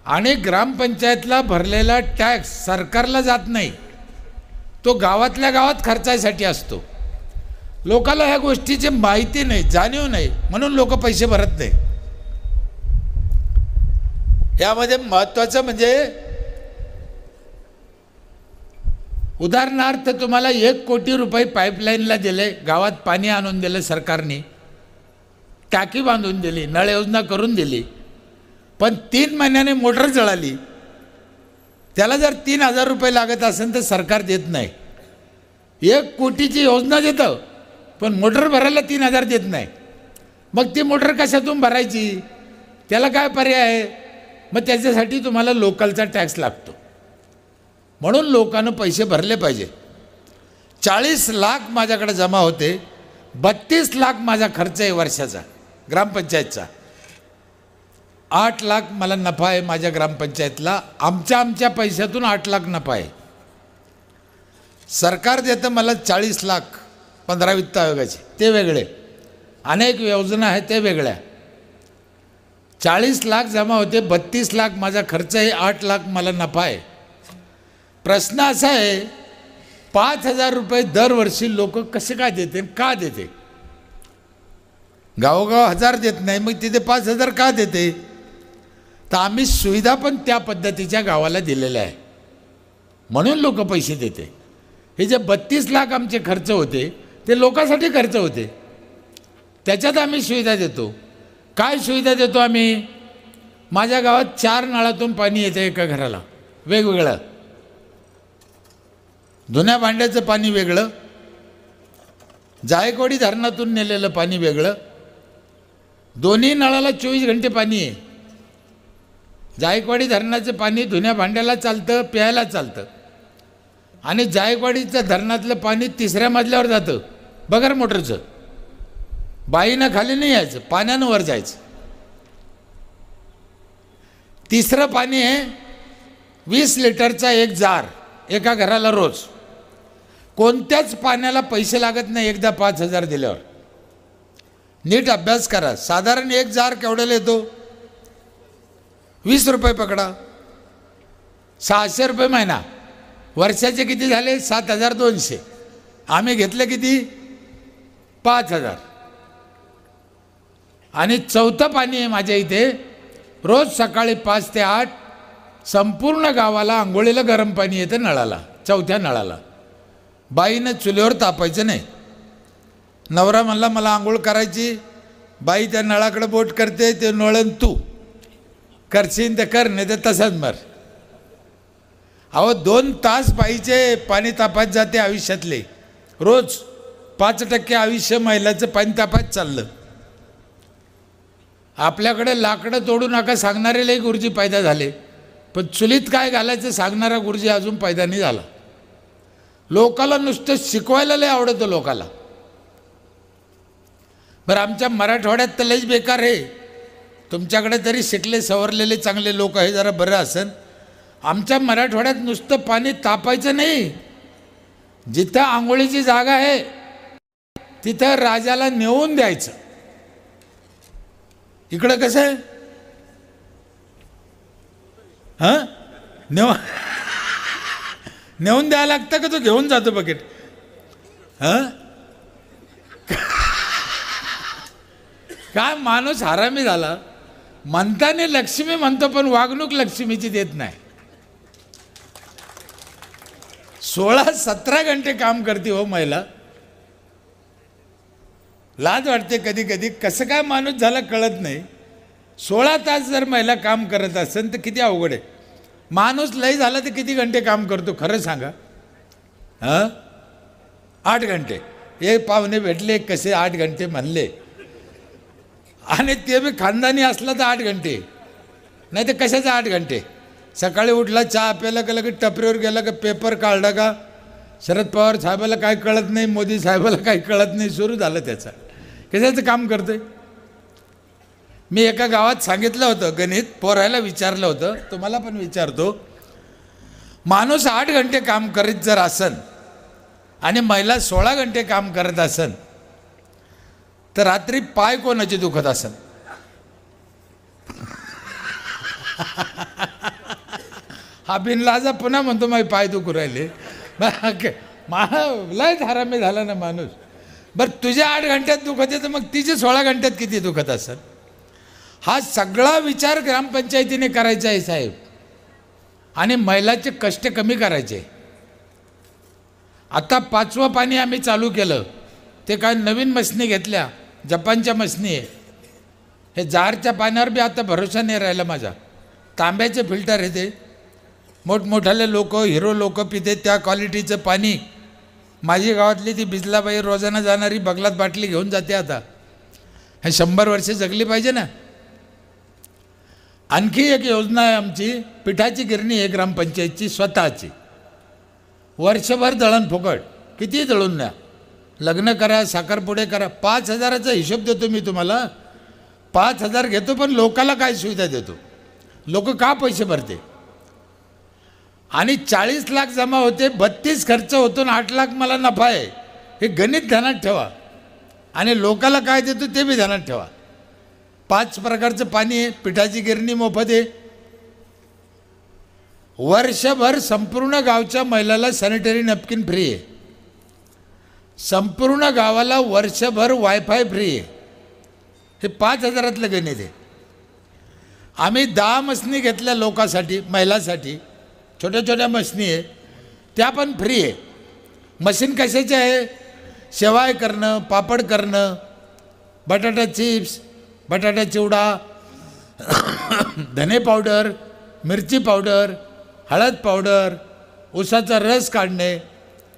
आणि ग्रामपंचायतला भरलेला टॅक्स सरकारला जात नाही, तो गावातल्या गावात खर्चासाठी असतो. लोकांना ह्या गोष्टीची माहिती नाही, जाणीव नाही, म्हणून लोक पैसे भरत नाही. यामध्ये महत्त्वाचं म्हणजे उदाहरणार्थ तुम्हाला 1 कोटी रुपये पाईपलाईनला दिले, गावात पाणी आणून दिलं सरकारने, टाकी बांधून दिली, नळ योजना करून दिली, पण 3 महिन्याने मोटर जळाली, त्याला जर 3,000 रुपये लागत असेल तर सरकार देत नाही. 1 कोटीची योजना देतं, पण मोटर भरायला 3,000 देत नाही. मग ती मोटर कशातून भरायची? त्याला काय पर्याय आहे? मग त्याच्यासाठी तुम्हाला लोकलचा टॅक्स लागतो. म्हणून लोकांना पैसे भरले पाहिजे. 40 लाख माझ्याकडे जमा होते, 32 लाख माझा खर्च आहे वर्षाचा ग्रामपंचायतचा. 8 लाख मला नफा आहे माझ्या ग्रामपंचायतला, आमच्या पैशातून 8 लाख नफा आहे. सरकार देतं मला 40 लाख 15 वित्त आयोगाचे, ते वेगळे, अनेक योजना आहेत ते वेगळ्या. 40 लाख जमा होते, 32 लाख माझा खर्च आहे, 8 लाख मला नफा आहे. प्रश्न असा आहे, 5,000 रुपये दरवर्षी लोक कसे काय देते, का देते? गावोगाव 1,000 देत नाही, मग तिथे 5,000 का देते? तर आम्ही सुविधा पण त्या पद्धतीच्या गावाला दिलेल्या आहे, म्हणून लोक पैसे देते. हे जे 32 लाख आमचे खर्च होते ते लोकांसाठी खर्च होते, त्याच्यात आम्ही सुविधा देतो. काय सुविधा देतो आम्ही? माझ्या गावात 4 नळातून पाणी येतं एका घराला, वेगवेगळं. धुण्या भांड्याचं पाणी वेगळं, जायकवाडी धरणातून नेलेलं पाणी वेगळं. दोन्ही नळाला 24 घंटे पाणी आहे. जायकवाडी धरणाचं पाणी धुण्या भांड्याला चालतं, प्यायला चालतं. आणि जायकवाडीचं धरणातलं पाणी 3ऱ्या मजल्यावर जातं बगर मोटरचं. बाईनं खाली नाही यायचं, पाण्यानं वर जायचं. 3रं पाणी आहे 20 लिटरचा एक जार एका घराला रोज. कोणत्याच पाण्याला पैसे लागत नाही एकदा 5,000 दिल्यावर. नीट अभ्यास करा. साधारण एक जार केवढ्याला येतो? 20 रुपये पकडा, 600 रुपये महिना. वर्षाचे किती झाले? 7,200. आम्ही घेतले किती? 5,000. आणि 4थं पाणी आहे माझ्या इथे, रोज सकाळी 5 ते 8 संपूर्ण गावाला आंघोळीला गरम पाणी येतं नळाला, 4थ्या नळाला. बाईनं चुलीवर तापायचं नाही. नवरा म्हणला मला आंघोळ करायची, बाई त्या नळाकडे बोट करते, ते नळण तू करशील तर कर, नाही तर तसाच मर. अहो 2 तास बाईचे पाणी तापात जाते आयुष्यातले. रोज 5% आयुष्य महिलाचं पाणी तापात चाललं. आपल्याकडे लाकडं तोडू नका सांगणारे लई गुरुजी पैदा झाले, पण चुलीत काय घालायचं सांगणारा गुरुजी अजून पैदा नाही झाला. लोकाला नुसतं शिकवायला लय आवडतं लोकाला. बरं आमच्या मराठवाड्यात तर लईच बेकार आहे. तुमच्याकडे तरी शिकले सवरलेले चांगले लोक आहे, जरा बरं असेल. आमच्या मराठवाड्यात नुसतं पाणी तापायचं नाही, जिथं आंघोळीची जागा आहे तिथं राजाला नेऊन द्यायचं. इकडं कसं आहे? नेऊन द्यायला लागतं का तो घेऊन जातो बकेट? हां, काय माणूस हरामी झाला. म्हणताने लक्ष्मी म्हणतो पण वागणूक लक्ष्मीची देत नाही. 16-17 घंटे काम करते हो महिला. लाज वाटते कधी कधी, कसं काय माणूस झाला कळत नाही. 16 तास जर महिला काम करत असेल तर किती अवघड आहे. माणूस लय झाला तर किती घंटे काम करतो खरं सांगा? हां, 8 घंटे. हे पाहुणे भेटले कसे 8 घंटे म्हणले, आणि ते बी खानदानी असला तर 8 घंटे, नाही तर कशाचं 8 घंटे? सकाळी उठला, चहा प्यायला का लगेच टपरीवर गेला का, पेपर काढला का, शरद पवार साहेबाला काय कळत नाही, मोदी साहेबाला काय कळत नाही, सुरू झालं त्याचं. कशाचं काम करतोय? मी एका गावात सांगितलं होतं, गणित पोरायला विचारलं होतं, तुम्हाला पण विचारतो. माणूस 8 घंटे काम करीत जर असन आणि महिला 16 घंटे काम करत असन तर रात्री पाय कोणाचे दुखत असन? हा बिनलाजा पुन्हा म्हणतो माझे पाय दुखू राहिले. लय हरामी झाला ना माणूस. बरं, तुझ्या 8 घंट्यात दुखत आहे तर मग तिचे 16 घंट्यात किती दुखत असेल? हा सगळा विचार ग्रामपंचायतीने करायचा आहे साहेब, आणि महिलाचे कष्ट कमी करायचे. आता 5वं पाणी आम्ही चालू केलं, ते काय नवीन मशनी घेतल्या, जपानच्या मशनी आहे. हे जारच्या पाण्यावर बी आता भरोसा नाही राहिला माझा. तांब्याचे फिल्टर आहे ते, मोठमोठाले लोक, हिरो लोक पिते त्या क्वालिटीचं पाणी. माझी गावातली ती बिजलाबाई रोजाना जाणारी बगलात बाटली घेऊन जाते. आता हे 100 वर्षे जगली पाहिजे ना. आणखी एक योजना आहे आमची, पिठाची गिरणी आहे ग्रामपंचायतची स्वतःची. वर्षभर दळण फुकट, किती दळून न्या, लग्न करा, साखरपुडे करा. 5,000चा हिशोब देतो मी तुम्हाला. 5,000 घेतो, पण लोकाला काय सुविधा देतो? लोक का पैसे भरते? आणि 40 लाख जमा होते, 32 खर्च होतो, 8 लाख मला नफा आहे. हे गणित ध्यानात ठेवा. आणि लोकाला काय देतो ते बी ध्यानात ठेवा. 5 प्रकारचं पाणी आहे, पिठाची गिरणी मोफत आहे. वर्षभर संपूर्ण गावच्या महिलाला सॅनिटरी नॅपकिन फ्री आहे. संपूर्ण गावाला वर्षभर वायफाय फ्री आहे. हे 5,000तलं गणित आहे. आम्ही 10 मशनी घेतल्या लोकांसाठी, महिलांसाठी. छोट्या छोट्या मशनी आहे, त्या पण फ्री आहे. मशीन कशाची आहे? शेवाय करणं, पापड करणं, बटाटा चिप्स, बटाटा चिवडा, धने पावडर, मिरची पावडर, हळद पावडर, ऊसाचा रस काढणे,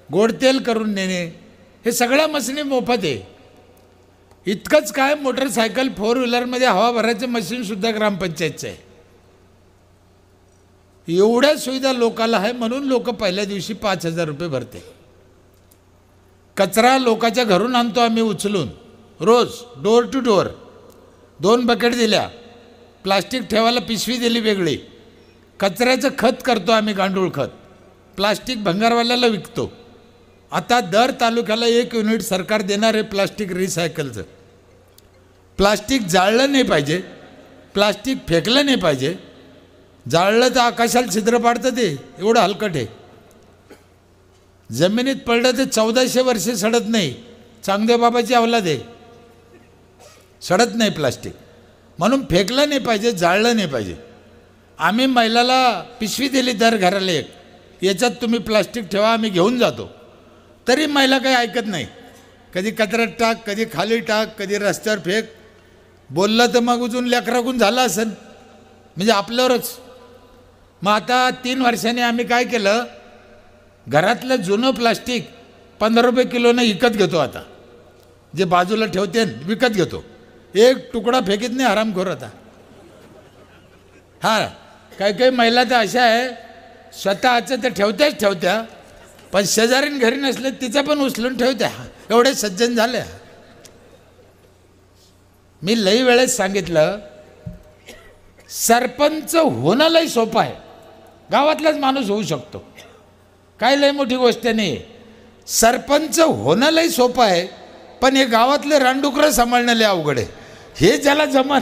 गोड तेल करून नेणे, हे सगळ्या मशीनी मोफत आहे. इतकंच काय, मोटरसायकल 4 व्हीलरमध्ये हवा भरायचं मशीनसुद्धा ग्रामपंचायतचं आहे. एवढ्या सुविधा लोकाला आहे, म्हणून लोक पहिल्या दिवशी 5,000 रुपये भरते. कचरा लोकाच्या घरून आणतो आम्ही उचलून, रोज डोर टू डोर. 2 बकेट दिल्या, प्लास्टिक ठेवायला पिशवी दिली वेगळी. कचऱ्याचं खत करतो आम्ही, गांडूळ खत. प्लास्टिक भंगारवाल्याला विकतो. आता दर तालुक्याला 1 युनिट सरकार देणार आहे प्लास्टिक रिसायकलचं. प्लास्टिक जाळलं नाही पाहिजे, प्लास्टिक फेकलं नाही पाहिजे. जाळलं तर आकाशाला छिद्र पाडतं, ते एवढं हलकट आहे. जमिनीत पडलं तर 1400 वर्षे सडत नाही. चांगदेव बाबाची अवलाद आहे, सडत नाही प्लास्टिक. म्हणून फेकलं नाही पाहिजे, जाळलं नाही पाहिजे. आम्ही महिलाला पिशवी दिली दर घराला 1, याच्यात तुम्ही प्लास्टिक ठेवा, आम्ही घेऊन जातो. तरी महिला काही ऐकत नाही. कधी कचऱ्यात टाक, कधी खाली टाक, कधी रस्त्यावर फेक. बोललं तर मग अजून लेकराकून झालं असेल, म्हणजे आपल्यावरच. मग आता 3 वर्षांनी आम्ही काय केलं, घरातलं जुनं प्लास्टिक 15 रुपये किलोनं विकत घेतो. आता जे बाजूला ठेवते विकत घेतो. 1 तुकडा फेकीत नाही हरामखोर आता. हां, काही महिला तर अशा आहे, स्वतःचं तर ठेवत्या, पण शेजारीन घरी नसले तिचं पण उचलून ठेवत्या. एवढे सज्जन झाले. मी लई वेळेस सांगितलं, सरपंच होणं लई सोपं आहे. गावातलाच माणूस होऊ शकतो, काय लई मोठी गोष्ट नाही. सरपंच होणं लई सोपं आहे, पण हे गावातले रानडुकरं सांभाळणं लई अवघड आहे. हे ज्याला जमन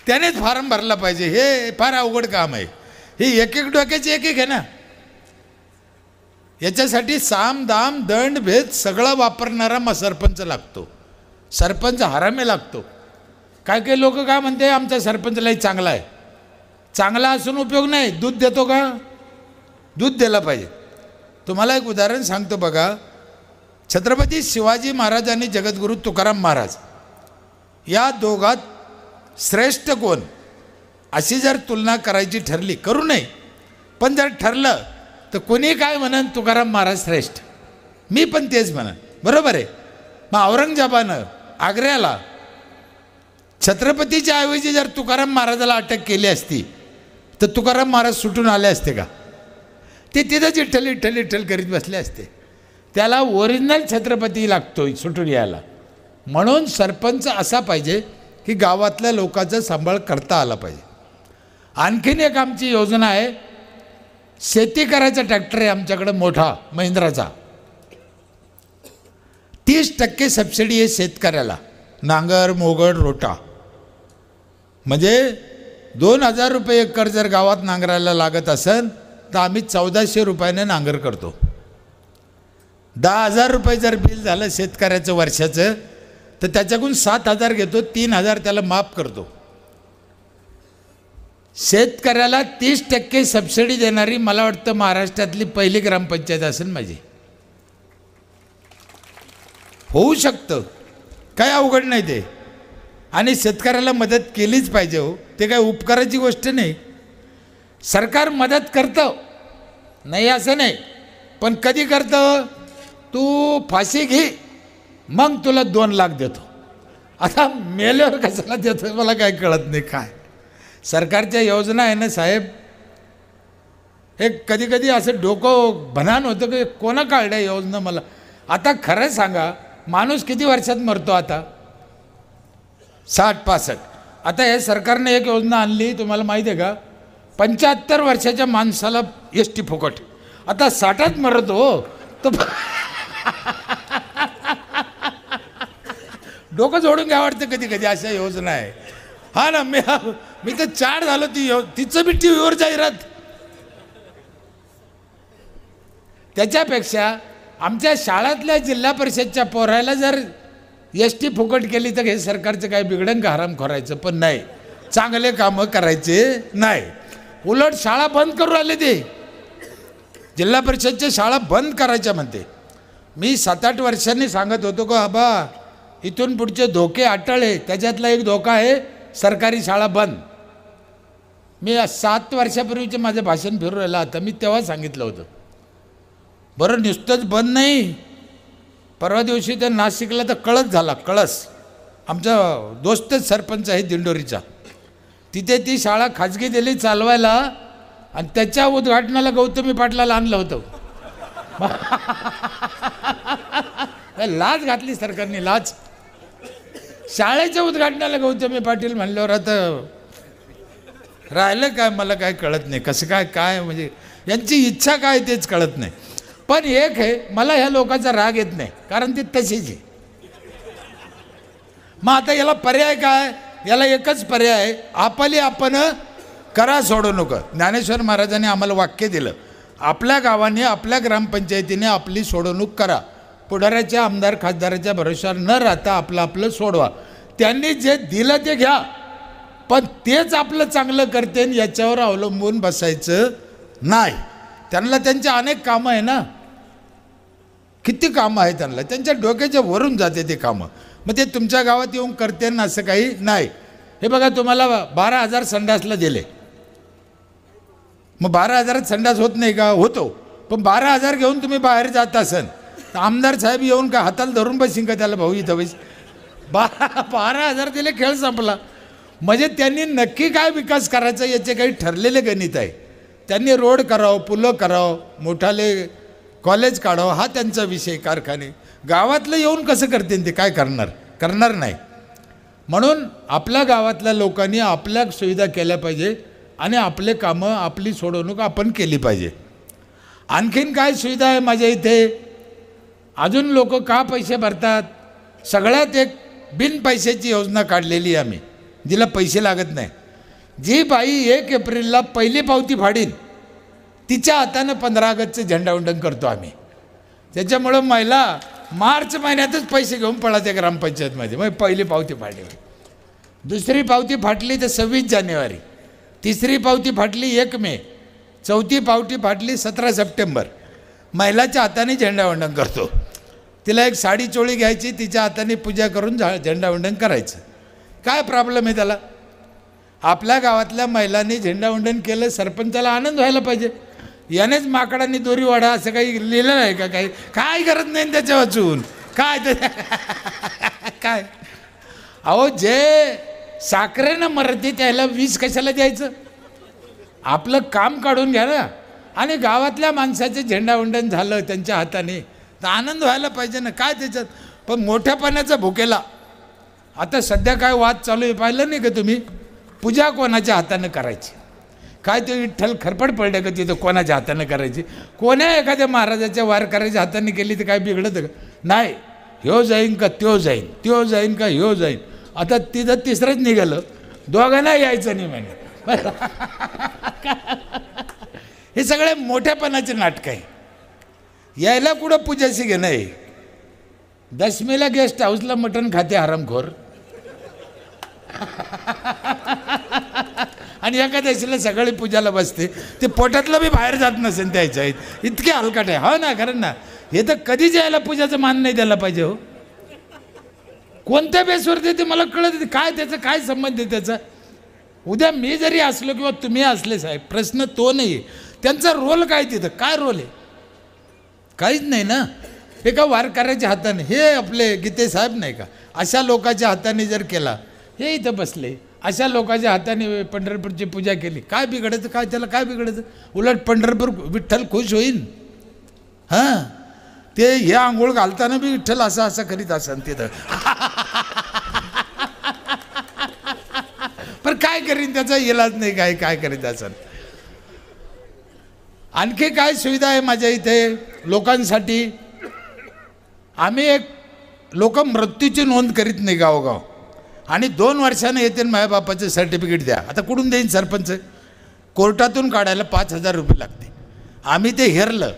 त्यानेच फॉर्म भरला पाहिजे. हे फार अवघड काम आहे. ही एक डोक्याची एक आहे ना. याच्यासाठी साम दाम दंड भेद सगळा वापरणारा सरपंच लागतो. सरपंच हरामी लागतो. काय काही लोक काय म्हणते आमचा सरपंचलाही चांगला आहे. चांगला असून उपयोग नाही. दूध देतो का? दूध दिला पाहिजे. तुम्हाला एक उदाहरण सांगतो बघा. छत्रपती शिवाजी महाराज आणि जगद्गुरू तुकाराम महाराज या दोघात श्रेष्ठ कोण अशी जर तुलना करायची ठरली, करू नये, पण जर ठरलं तर कोणी काय म्हणन तुकाराम महाराज श्रेष्ठ. मी पण तेच म्हणन. बरोबर आहे. मग औरंगजेबानं आग्र्याला छत्रपतीच्या ऐवजी जर तुकाराम महाराजाला अटक केली असती तर तुकाराम महाराज सुटून आले असते का? ते तिथंच इठ्ठल इठ्ठल इठ्ठल करीत बसले असते. त्याला ओरिजिनल छत्रपती लागतोय सुटून यायला. म्हणून सरपंच असा पाहिजे की गावातल्या लोकांचा सांभाळ करता आला पाहिजे. आणखीन एक आमची योजना आहे. शेती करायचा ट्रॅक्टर आहे आमच्याकडे मोठा महिंद्राचा. 30% सबसिडी आहे शेतकऱ्याला. नांगर मोगड रोटा. म्हणजे 2000 रुपये एकर जर गावात नांगरायला लागत असेल तर आम्ही 1400 रुपयाने नांगर करतो. 10,000 रुपये जर बिल झालं शेतकऱ्याचं वर्षाचं तर त्याच्याकडून 7,000 घेतो. 3,000 त्याला माफ करतो. शेतकऱ्याला 30% सबसिडी देणारी मला वाटतं महाराष्ट्रातली पहिली ग्रामपंचायत असेल माझी. होऊ शकतं, काय अवघड नाही ते. आणि शेतकऱ्याला मदत केलीच पाहिजे हो. ते काय उपकाराची गोष्ट नाही. सरकार मदत करतं नाही असं नाही, पण कधी करतं? तू फाशी घे मग तुला 2 लाख देतो. आता मेल्यावर कशाला देतो मला काय कळत नाही. काय सरकारच्या योजना आहे ना साहेब, हे कधी कधी असं डोकं भनान होतं की कोणा काढल्या योजना मला. आता खरं सांगा, माणूस किती वर्षात मरतो आता? 60-65. आता हे सरकारने एक योजना आणली तुम्हाला माहिती आहे का? 75 वर्षाच्या माणसाला एसटी फुकट. आता 60त मरतो तो डोकं जोडून घ्या वाटतं कधी कधी. अशा योजना आहे. हा ना, मी तर 4 झालो. तिचं बी टी व्हीवर जाहिरात. त्याच्यापेक्षा आमच्या शाळातल्या जिल्हा परिषदच्या पोरायला जर एसटी फुकट केली तर हे सरकारचं काय बिघडण का हराम करायचं? पण नाही, चांगले कामं करायचे नाही. उलट शाळा बंद करू राहिले ते. जिल्हा परिषदच्या शाळा बंद करायच्या म्हणते. मी 7-8 वर्षांनी सांगत होतो का बाबा इथून पुढचे धोके अटळ. त्याच्यातला एक धोका आहे सरकारी शाळा बंद. मी 7 वर्षापूर्वीचे माझं भाषण फिरू राहिलं. आता मी तेव्हा सांगितलं होतं. बरं नुसतंच बंद नाही, परवा दिवशी तर नाशिकला तर कळस झाला. कळस आमचा दोस्तच सरपंच आहे दिंडोरीचा. तिथे ती शाळा खाजगी दिली चालवायला आणि त्याच्या उद्घाटनाला गौतमी पाटलाला आणलं होतं. लाज घातली सरकारने, लाज. शाळेच्या उद्घाटनाला गौतमी पाटील म्हणल्यावर आता राहिलं काय मला काय कळत नाही. कसं काय काय म्हणजे यांची इच्छा काय तेच कळत नाही. पण एक आहे, मला ह्या लोकांचा राग येत नाही, कारण ती तशीच आहे. मग आता याला पर्याय काय? याला एकच पर्याय आहे, आपली आपण करा, सोडू नका. ज्ञानेश्वर महाराजांनी आम्हाला वाक्य दिलं, आपल्या गावाने आपल्या ग्रामपंचायतीने आपली सोडवणूक करा. पुढाऱ्याच्या आमदार खासदाराच्या भरोशावर न राहता आपलं आपलं सोडवा. त्यांनी जे दिलं ते घ्या, पण तेच आपलं चांगलं करते याच्यावर अवलंबून बसायचं नाही. त्यांना त्यांचे अनेक कामं आहे ना, किती कामं आहे त्यांना, त्यांच्या डोक्याच्या वरून जाते ते कामं. मग ते तुमच्या गावात येऊन करते ना असं काही नाही. हे बघा तुम्हाला 12,000 संडासला दिले, मग 12,000 संडास होत नाही का? होतो. पण 12,000 घेऊन तुम्ही बाहेर जात असन तर आमदार साहेब येऊन का हाताला धरून बसीन का त्याला? भाऊ इथं बस. 12,000 दिले, खेळ संपला. म्हणजे त्यांनी नक्की काय विकास करायचा याचे काही ठरलेले गणित आहे. त्यांनी रोड करावं, पुलं करावं, मोठाले कॉलेज काढावं, हा त्यांचा विषय. कारखाने गावातलं येऊन कसं करते ते? काय करणार नाही. म्हणून आपल्या गावातल्या लोकांनी आपल्या सुविधा केल्या पाहिजे आणि आपले कामं आपली सोडवणूक आपण केली पाहिजे. आणखीन काय सुविधा आहे माझ्या इथे? अजून लोक का पैसे भरतात? सगळ्यात एक बिन पैशाची योजना काढलेली आहे आम्ही, जिला पैसे लागत नाही. जी बाई 1 एप्रिलला पहिली पावती फाडीन तिच्या हातानं 15 ऑगस्टचं झेंडावंदन करतो आम्ही. त्याच्यामुळं महिला मार्च महिन्यातच पैसे घेऊन पळाते ग्रामपंचायतमध्ये. मग पहिली पावती फाडली, दुसरी पावती फाटली तर 26 जानेवारी, तिसरी पावती फाटली 1 मे, चौथी पावती फाटली 17 सप्टेंबर. महिलाच्या हाताने झेंडावंदन करतो. तिला एक साडी चोळी घ्यायची, तिच्या हाताने पूजा करून झेंडावंदन करायचं. काय प्रॉब्लेम आहे त्याला? आपल्या गावातल्या महिलांनी झेंडावंदन केलं, सरपंचाला आनंद व्हायला पाहिजे. यानेच माकडांनी दोरी वाढा असं काही लिहिलं आहे का? काही काय करत नाही त्याच्या वाचून काय काय. अहो, जे साखरेनं मरते त्याला विष कशाला द्यायचं? आपलं काम काढून घ्या ना. आणि गावातल्या माणसाचे झेंडावंदन झालं त्यांच्या हाताने तर आनंद व्हायला पाहिजे ना. काय त्याच्यात? पण मोठ्यापणाचा भुकेला आता सध्या काय वाद चालू आहे पाहिलं नाही का तुम्ही? पूजा कोणाच्या हातानं करायची? काय ते विठ्ठल खरपड पडलं का तिथं कोणाच्या हातानं करायची? कोण्या एखाद्या महाराजाच्या वार करायच्या हाताने केली तर काय बिघडतं का? नाही. ह्यो जाईन का त्यो जाईन, त्यो जाईन का ह्यो जाईन. आता तिथं तिसरंच निघालं, दोघांना यायचं नाही म्हणे. हे सगळे मोठ्यापणाचे नाटक आहे. यायला कुठं पूजाशी घेणं आहे? दशमीला गेस्ट हाऊसला मटण खाते हरामखोर, आणि एकादशीला सगळी पूजाला बसते. ते पोटातलं बी बाहेर जात नसेल त्याच्या इतके हलकट आहे. हो ना, कारण ना हे तर कधीच यायला पूजाचं मान नाही द्यायला पाहिजे. हो, कोणत्या बेसवर ते मला कळत नाही. काय त्याचं काय संबंध आहे त्याचा? उद्या मी जरी असलो किंवा तुम्ही असले साहेब, प्रश्न तो नाही. त्यांचा रोल काय तिथं? काय रोल आहे? काहीच नाही ना. एका वारकऱ्याच्या हाताने, हे आपले गीते साहेब नाही का, अशा लोकांच्या हाताने जर केला, हे इथं बसले, अशा लोकांच्या हाताने पंढरपूरची पूजा केली, काय बिघडायचं? काय त्याला काय बिघडायचं? उलट पंढरपूर विठ्ठल खुश होईन. हां, ते हे आंघोळ घालताना बी विठ्ठल असं असं करीत असन तिथं. पण काय करीन? त्याचा इलाज नाही. काय काय करीत असन? आणखी काय सुविधा आहे माझ्या इथे लोकांसाठी? आम्ही एक लोक मृत्यूची नोंद करीत नाही गावोगाव, आणि 2 वर्षानं येते माझ्या बापाचं सर्टिफिकेट द्या. आता कुठून देईन सरपंच? कोर्टातून काढायला 5,000 रुपये लागते. आम्ही ते हेरलं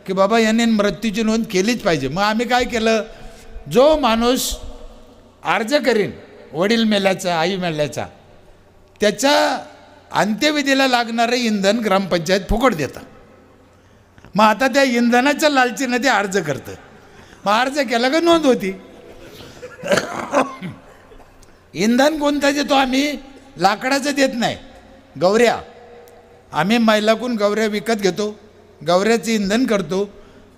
की बाबा यांनी मृत्यूची नोंद केलीच पाहिजे. मग आम्ही काय केलं, जो माणूस अर्ज करीन वडील मेल्याचा, आई मेल्याचा, त्याच्या अंत्यविधीला लागणारं इंधन ग्रामपंचायत फुकट देतात. मग आता त्या इंधनाच्या लालचीनं ते अर्ज करतं. मग अर्ज केला का नोंद होती. इंधन कोणतं देतो आम्ही? लाकडाचं देत नाही, गवऱ्या. आम्ही महिलाकून गवऱ्या विकत घेतो, गवऱ्याचं इंधन करतो,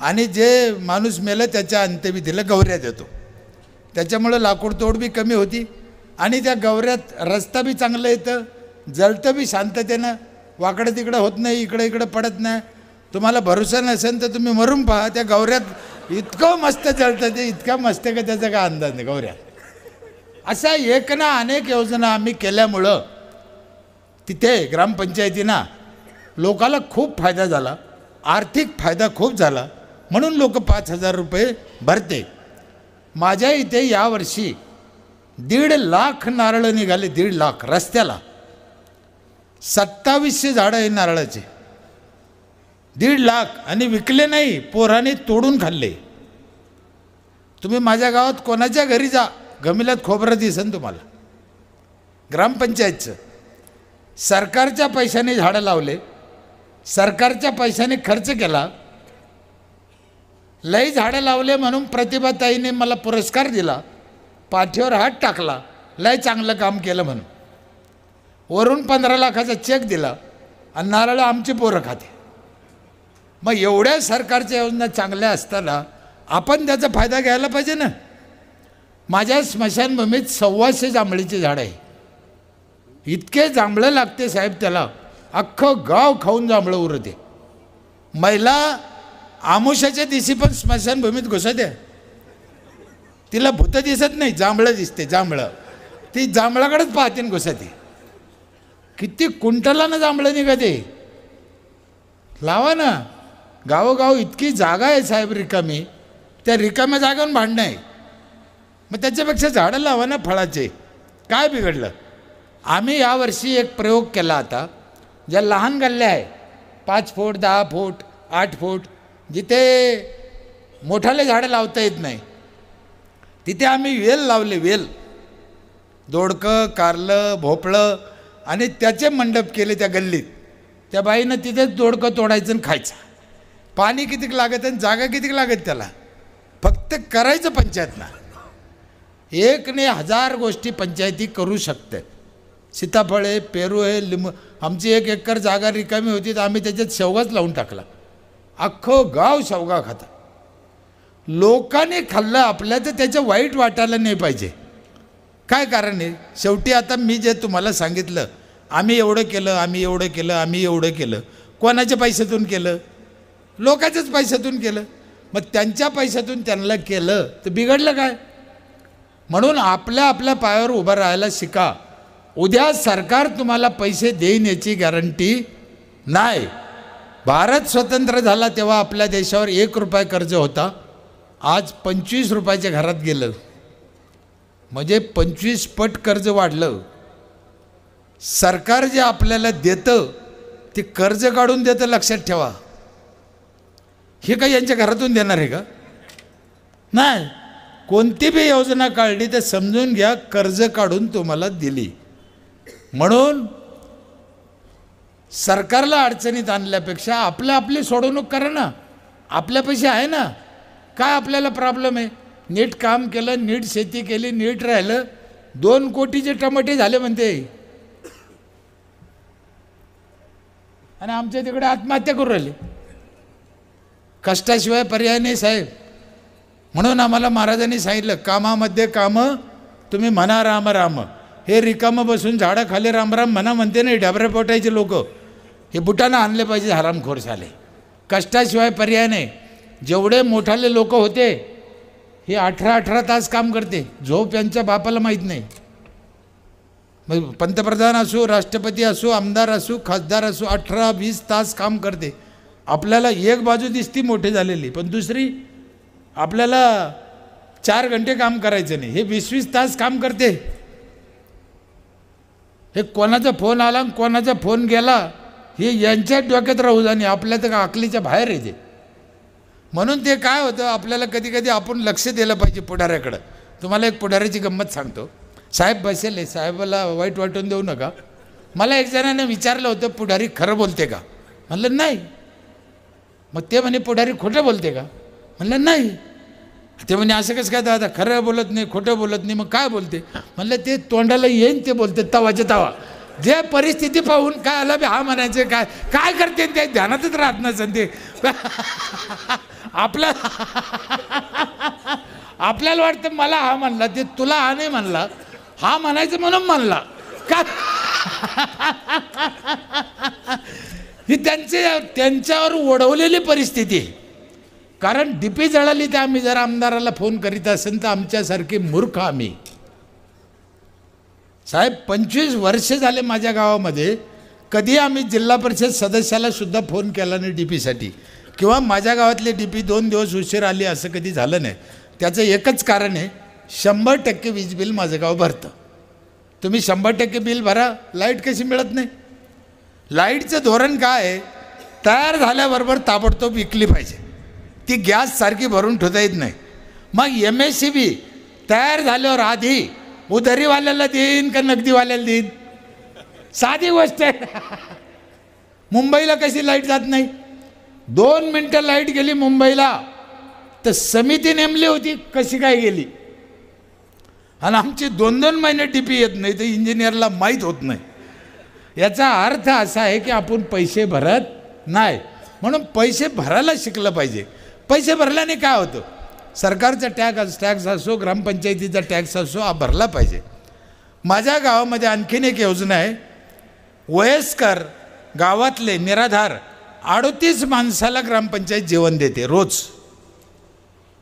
आणि जे माणूस मेलं त्याच्या अंत्यविधीला गवऱ्या देतो. त्याच्यामुळं लाकूड तोड बी कमी होती, आणि त्या गवऱ्यात रस्ता बी चांगलं येतं, जळतं बी शांततेनं, वाकडं तिकडं होत नाही, इकडं इकडं पडत नाही. तुम्हाला भरोसा नसेल तर तुम्ही मरून पहा, त्या गवऱ्यात इतकं मस्त जळतं ते, इतकं मस्त का त्याचा काय अंदाज नाही गवऱ्यात. अशा एक ना अनेक योजना आम्ही केल्यामुळं तिथे ग्रामपंचायतींना लोकाला खूप फायदा झाला, आर्थिक फायदा खूप झाला, म्हणून लोक 5,000 रुपये भरते. माझ्या इथे यावर्षी 1.5 लाख नारळ निघाले. 1.5 लाख रस्त्याला. 2700 झाडं आहे नारळाचे. 1.5 लाख. आणि विकले नाही, पोराने तोडून खाल्ले. तुम्ही माझ्या गावात कोणाच्या घरी जा, गमिलात खोबरं दिसन तुम्हाला. ग्रामपंचायतचं सरकारच्या पैशाने झाडं लावले, सरकारच्या पैशाने खर्च केला. लई झाडं लावले म्हणून प्रतिभाताईने मला पुरस्कार दिला, पाठीवर हात टाकला, लय चांगलं काम केलं म्हणून. वरून 15 लाखाचा चेक दिला, आणि नारळ आमची पोरं खाते. मग एवढ्या सरकारच्या योजना चांगल्या असताना आपण त्याचा फायदा घ्यायला पाहिजे ना. माझ्या स्मशानभूमीत 125 जांभळीची झाडं आहे. इतके जांभळं लागते साहेब त्याला, अख्खं गाव खाऊन जांभळं उरते. महिला आमुष्याच्या दिवशी पण स्मशानभूमीत घुसते. तिला भूत दिसत नाही, जांभळं दिसते. जांभळं ती जांभळाकडेच पाहते आणि घुसते. किती कुंटलानं जांभळं निघते. लावा ना. गावोगाव इतकी जागा आहे साहेब रिकामी, त्या रिकाम्या जागावर भांडणं आहे. मग त्याच्यापेक्षा झाडं लावा ना फळाचे. काय बिघडलं? आम्ही यावर्षी एक प्रयोग केला. आता ज्या लहान गल्ल्या आहे 5 फूट 10 फूट 8 फूट जिथे मोठाले झाडं लावता येत नाही तिथे आम्ही वेल लावले, वेल, दोडकं, कारलं, भोपळं आणि त्याचे मंडप केले त्या गल्लीत. त्या बाईनं तिथेच दोडकं तोडायचं आणि खायचं. पाणी किती लागत आणि जागा किती लागत त्याला, फक्त करायचं पंचायतना. 1 ने 1000 गोष्टी पंचायती करू शकते. सीताफळ आहे, पेरू आहे, लिंबू. आमची 1 एकर जागा रिकामी होती तर आम्ही त्याच्यात शेवगाच लावून टाकला. अख्खं गाव शेवगा खातं. लोकांनी खाल्लं आपल्या तर त्याचं वाईट वाटायला नाही पाहिजे. काय कारण आहे? शेवटी आता मी जे तुम्हाला सांगितलं, आम्ही एवढं केलं, आम्ही एवढं केलं, आम्ही एवढं केलं, कोणाच्या पैशातून केलं? लोकांच्याच पैशातून केलं. मग त्यांच्या पैशातून त्यांना केलं तर बिघडलं काय? म्हणून आपल्या आपल्या पायावर उभं राहायला शिका. उद्या सरकार तुम्हाला पैसे देईन याची गॅरंटी नाही. भारत स्वतंत्र झाला तेव्हा आपल्या देशावर 1 रुपया कर्ज होता, आज 25 रुपयाच्या घरात गेलं. म्हणजे 25 पट कर्ज वाढलं. सरकार जे आपल्याला देतं ते कर्ज काढून देतं, लक्षात ठेवा. हे काही यांच्या घरातून देणार आहे का? नाही. कोणती बी योजना काढली तर समजून घ्या कर्ज काढून तुम्हाला दिली. म्हणून सरकारला अडचणीत आणल्यापेक्षा आपली सोडवणूक करा ना. आपल्या पैसे आहे ना. काय आपल्याला प्रॉब्लेम आहे? नीट काम केलं, नीट शेती केली, नीट राहिलं, 2 कोटीचे टमाटे झाले म्हणते. आणि आमच्या तिकडे आत्महत्या करू राहिले. कष्टाशिवाय पर्याय नाही साहेब. म्हणून आम्हाला महाराजांनी सांगितलं, कामामध्ये कामं तुम्ही म्हणा राम राम. हे रिकामं बसून झाडाखाली रामराम म्हणा म्हणते नाही. डाबरे पोटायचे लोक हे बुटानं आणले पाहिजे, हरामखोर झाले. कष्टाशिवाय पर्याय नाही. जेवढे मोठाले लोक होते हे 18-18 तास काम करते. झोप यांच्या बापाला माहीत नाही. मग पंतप्रधान असो, राष्ट्रपती असो, आमदार असो, खासदार असो, 18-20 तास काम करते. आपल्याला एक बाजू दिसती मोठे झालेली, पण दुसरी आपल्याला 4 घंटे काम करायचं नाही. हे 20-20 तास काम करते. हे कोणाचा फोन आला आणि कोणाचा फोन गेला हे यांच्या डोक्यात राहू जाणे, आपल्या तर अकलीच्या बाहेर येते. म्हणून ते काय होतं, आपल्याला कधी कधी आपण लक्ष दिलं पाहिजे पुढाऱ्याकडं. तुम्हाला एक पुढाऱ्याची गंमत सांगतो. साहेब बसेल, साहेबाला वाईट वाटून देऊ नका. मला एक जणाने विचारलं होतं, पुढारी खरं बोलते का? म्हणलं नाही. मग ते म्हणे पुढारी खोटं बोलते का? म्हणलं नाही. ते म्हणे असं कसं काय दादा, खरं बोलत नाही, खोटं बोलत नाही, मग काय बोलते? म्हणलं ते तोंडाला येईन ते बोलते, तवाचे तवा. जे परिस्थिती पाहून काय आला बी हा म्हणायचं. काय काय करते ते ध्यानातच राहत नसेल ते. आपल्याला वाटतं मला हा म्हणला, ते तुला हा नाही म्हणला, हा म्हणायचं म्हणून म्हणला का? ही त्यांच्यावर ओढवलेली परिस्थिती आहे. कारण डीपी जळाली तर आम्ही जर आमदाराला फोन करीत असेल तर आमच्यासारखे मूर्ख आम्ही. साहेब 25 वर्ष झाले माझ्या गावामध्ये कधी आम्ही जिल्हा परिषद सदस्याला सुद्धा फोन केला नाही डीपीसाठी, किंवा माझ्या गावातले डीपी 2 दिवस उशीर आली असं कधी झालं नाही. त्याचं एकच कारण आहे, 100% वीज बिल माझं गाव भरतं. तुम्ही 100% बिल भरा, लाईट कशी मिळत नाही? लाईटचं धोरण काय आहे, तयार झाल्याबरोबर ताबडतोब विकली पाहिजे. ती गॅस सारखी भरून ठेवता येत नाही. मग MSCB तयार झाल्यावर आधी उधारीवाल्याला देईन का नगदीवाल्याला देईन? साधी गोष्ट आहे. मुंबईला कशी लाईट जात नाही? 2 मिनटं लाईट गेली मुंबईला तर समिती नेमली होती, कशी काय गेली? आणि आमची 2-2 महिने डीपी येत नाही तर इंजिनियरला माहीत होत नाही. याचा अर्थ असा आहे की आपण पैसे भरत नाही. म्हणून पैसे भरायला शिकलं पाहिजे. पैसे भरल्याने काय होतं? सरकारचा टॅक्स असो, ग्रामपंचायतीचा टॅक्स असो, हा भरला पाहिजे. माझ्या गावामध्ये आणखीन एक योजना आहे. वयस्कर गावातले निराधार 38 माणसाला ग्रामपंचायत जेवण देते रोज.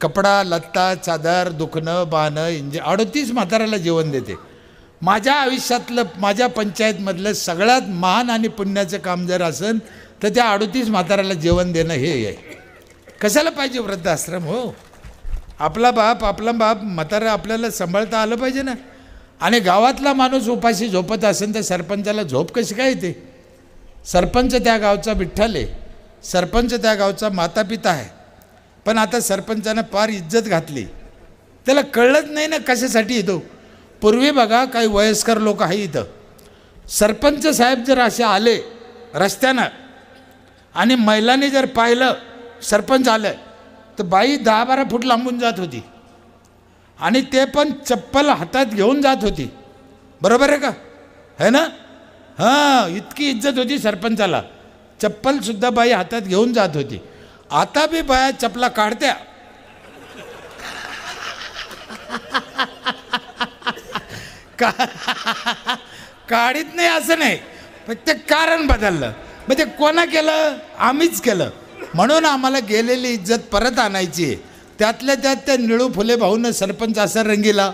कपडा लत्ता चादर दुखणं बाणं 38 म्हाताऱ्याला जेवण देते. माझ्या आयुष्यातलं, माझ्या पंचायतमधलं सगळ्यात महान आणि पुण्याचं काम जर असेल तर त्या 38 म्हाताऱ्याला जेवण देणं हे आहे. कशाला पाहिजे वृद्धाश्रम? हो, आपला बाप म्हातारा आपल्याला सांभाळता आलं पाहिजे ना. आणि गावातला माणूस उपाशी झोपत असेल तर सरपंचाला झोप कशी काय येते? सरपंच त्या गावचा विठ्ठल आहे, सरपंच त्या गावचा माता पिता आहे, पण आता सरपंचानं फार इज्जत घातली. त्याला कळलंच नाही ना कशासाठी येतो. पूर्वी बघा काही वयस्कर लोक आहे इथं, सरपंच साहेब जर असे आले रस्त्यानं आणि महिलांनी जर पाहिलं सरपंच आलं तर बाई 10-12 फूट लांबून जात होती आणि ते पण चप्पल हातात घेऊन जात होती. बरोबर आहे का, है ना? हां, इतकी इज्जत होती सरपंचाला, चप्पलसुद्धा बाई हातात घेऊन जात होती. आता बी बाया चपला काढत्या. काढीत नाही असं नाही, पण ते कारण बदललं. मग ते कोणा केलं? आम्हीच केलं. म्हणून आम्हाला गेलेली इज्जत परत आणायची आहे. त्यातल्या त्यात त्या निळू फुले भाऊनं सरपंच असा रंगीला,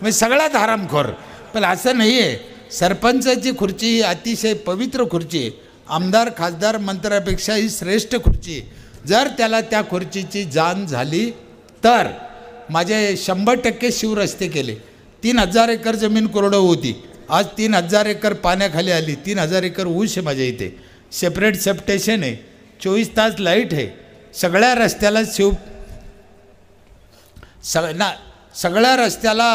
म्हणजे सगळ्यात हरामखोर. पण असं नाही आहे, सरपंचाची खुर्ची ही अतिशय पवित्र खुर्ची आहे. आमदार खासदार मंत्र्यापेक्षा ही श्रेष्ठ खुर्ची आहे. जर त्याला त्या खुर्चीची जाण झाली तर माझे 100% शिवरस्ते केले. 3000 एकर जमीन कोरडवाहू होती, आज 3000 एकर पाण्याखाली आली. 3000 एकर ऊस आहे माझ्या इथे, सेपरेट सबस्टेशन आहे, 24 तास लाईट आहे. सगळ्या रस्त्याला सगळ्या रस्त्याला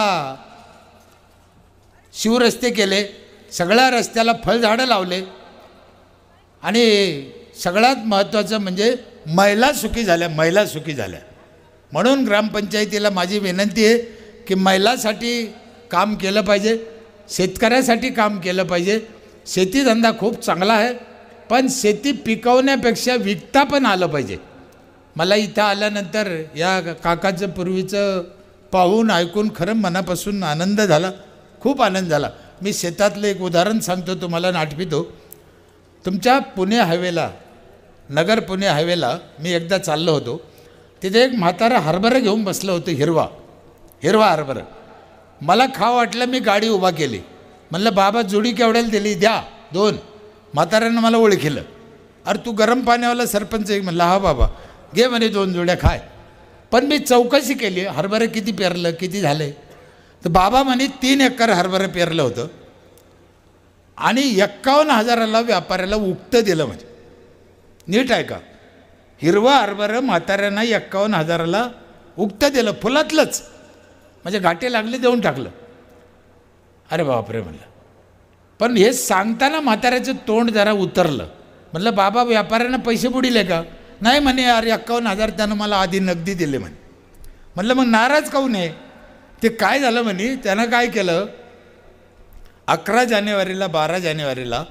शिवरस्ते केले, सगळ्या रस्त्याला फळझाडं लावले आणि सगळ्यात महत्त्वाचं म्हणजे महिला सुखी झाल्या, महिला सुखी झाल्या. म्हणून ग्रामपंचायतीला माझी विनंती आहे की महिलासाठी काम केलं पाहिजे, शेतकऱ्यासाठी काम केलं पाहिजे. शेतीधंदा खूप चांगला आहे, पण शेती पिकवण्यापेक्षा विकता पण आलं पाहिजे. मला इथं आल्यानंतर या काकाचं पूर्वीचं पाहून ऐकून खरं मनापासून आनंद झाला, खूप आनंद झाला. मी शेतातलं एक उदाहरण सांगतो तुम्हाला, आठवतो. तुमच्या पुणे हायवेला, नगर पुणे हायवेला मी एकदा चाललो होतो. तिथे एक म्हातारा हरभरा घेऊन बसलं होतं, हिरवा हरभरा. मला खावं वाटलं, मी गाडी उभा केली. म्हणलं बाबा जोडी केवढ्याला दिली? द्या 2. म्हाताऱ्यानं मला ओळखलं. अरे तू गरम पाण्यावाला सरपंच आहे? म्हणलं हा बाबा, घे म्हणे 2 जोड्या खाय. पण मी चौकशी केली, हरभरा किती पेरलं, किती झालं. तर बाबा म्हणे 3 एकर हरभरा पेरलं होतं आणि 51,000ला व्यापाऱ्याला उक्त दिलं. म्हणजे नीट आहे का? हिरवं हरभरं म्हाताऱ्यांना 51,000ला उक्त दिलं, फुलातलंच. म्हणजे घाटे लागले, देऊन टाकलं. अरे बापरे म्हणलं. पण हे सांगताना म्हाताऱ्याचं तोंड जरा उतरलं. म्हटलं बाबा व्यापाऱ्यांना पैसे बुडिले का? नाही म्हणे, अरे 51,000 त्यानं मला आधी नगदी दिले म्हणे. म्हटलं मग नाराज काहून आहे? ते काय झालं म्हणे, त्यानं काय केलं, 11 जानेवारीला 12 जानेवारीला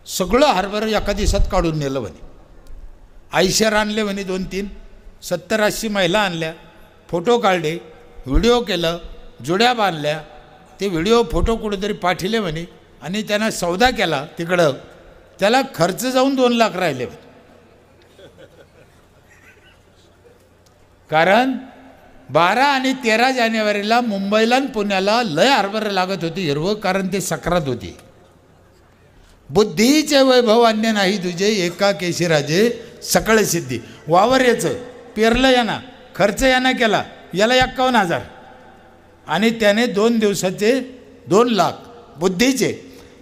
सगळं हरभरं एका दिवसात काढून नेलं म्हणे. आयशर आणले म्हणे 2-3, 70-80 महिला आणल्या, फोटो काढले, व्हिडिओ केलं, जुड्या बांधल्या. ते व्हिडिओ फोटो कुठेतरी पाठवले म्हणे आणि त्यानं सौदा केला तिकडं. त्याला खर्च जाऊन 2 लाख राहिले. कारण 12 आणि 13 जानेवारीला मुंबईला आणि पुण्याला लय हरभरं लागत होती हिरवं, कारण ते सक्रात होती. बुद्धीचे वैभव अन्य नाही तुझे, एका केशीराजे सकळ सिद्धी. वावर याचं पेरलं यानं, खर्च यानं केला, याला 51,000 आणि त्याने 2 दिवसाचे 2 लाख बुद्धीचे.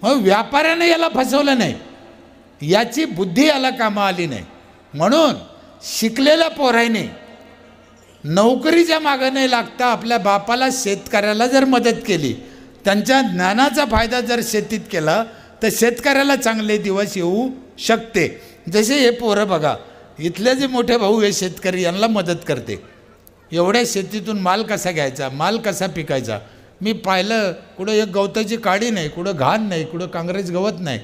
मग व्यापाऱ्यानं याला फसवलं नाही, याची बुद्धी याला कामं आली नाही. म्हणून शिकलेल्या पोराने नोकरीच्या मागं नाही लागता आपल्या बापाला, शेतकऱ्याला जर मदत केली, त्यांच्या ज्ञानाचा फायदा जर शेतीत केला तर शेतकऱ्याला चांगले दिवस येऊ शकते. जसे हे पोरं बघा, इथले जे मोठे भाऊ हे शेतकरी, यांना मदत करते. एवढ्या शेतीतून माल कसा घ्यायचा, माल कसा पिकायचा. मी पाहिलं कुठं एक गवताची काडी नाही, कुठं घाण नाही, कुठं काँग्रेस गवत नाही.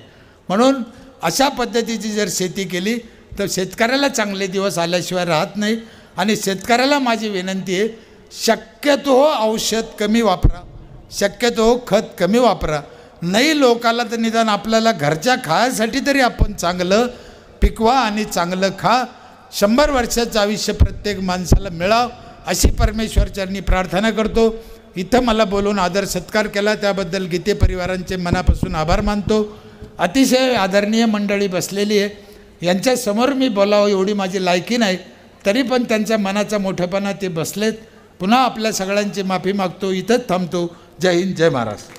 म्हणून अशा पद्धतीची जर शेती केली तर शेतकऱ्याला चांगले दिवस आल्याशिवाय राहत नाही. आणि शेतकऱ्याला माझी विनंती आहे, शक्यतो औषध कमी वापरा, शक्यतो खत कमी वापरा. नाही लोकाला तर निदान आपल्याला घरच्या खायासाठी तरी आपण चांगलं पिकवा आणि चांगलं खा. 100 वर्षाचं आयुष्य प्रत्येक माणसाला मिळावं अशी परमेश्वरचरणी प्रार्थना करतो. इथं मला बोलून आदर सत्कार केला त्याबद्दल गीते परिवारांचे मनापासून आभार मानतो. अतिशय आदरणीय मंडळी बसलेली आहे, यांच्यासमोर मी बोलावं एवढी माझी लायकी नाही, तरी पण त्यांच्या मनाचा मोठेपणा ते बसलेत. पुन्हा आपल्या सगळ्यांची माफी मागतो, इथंच थांबतो. जय हिंद, जय महाराष्ट्र.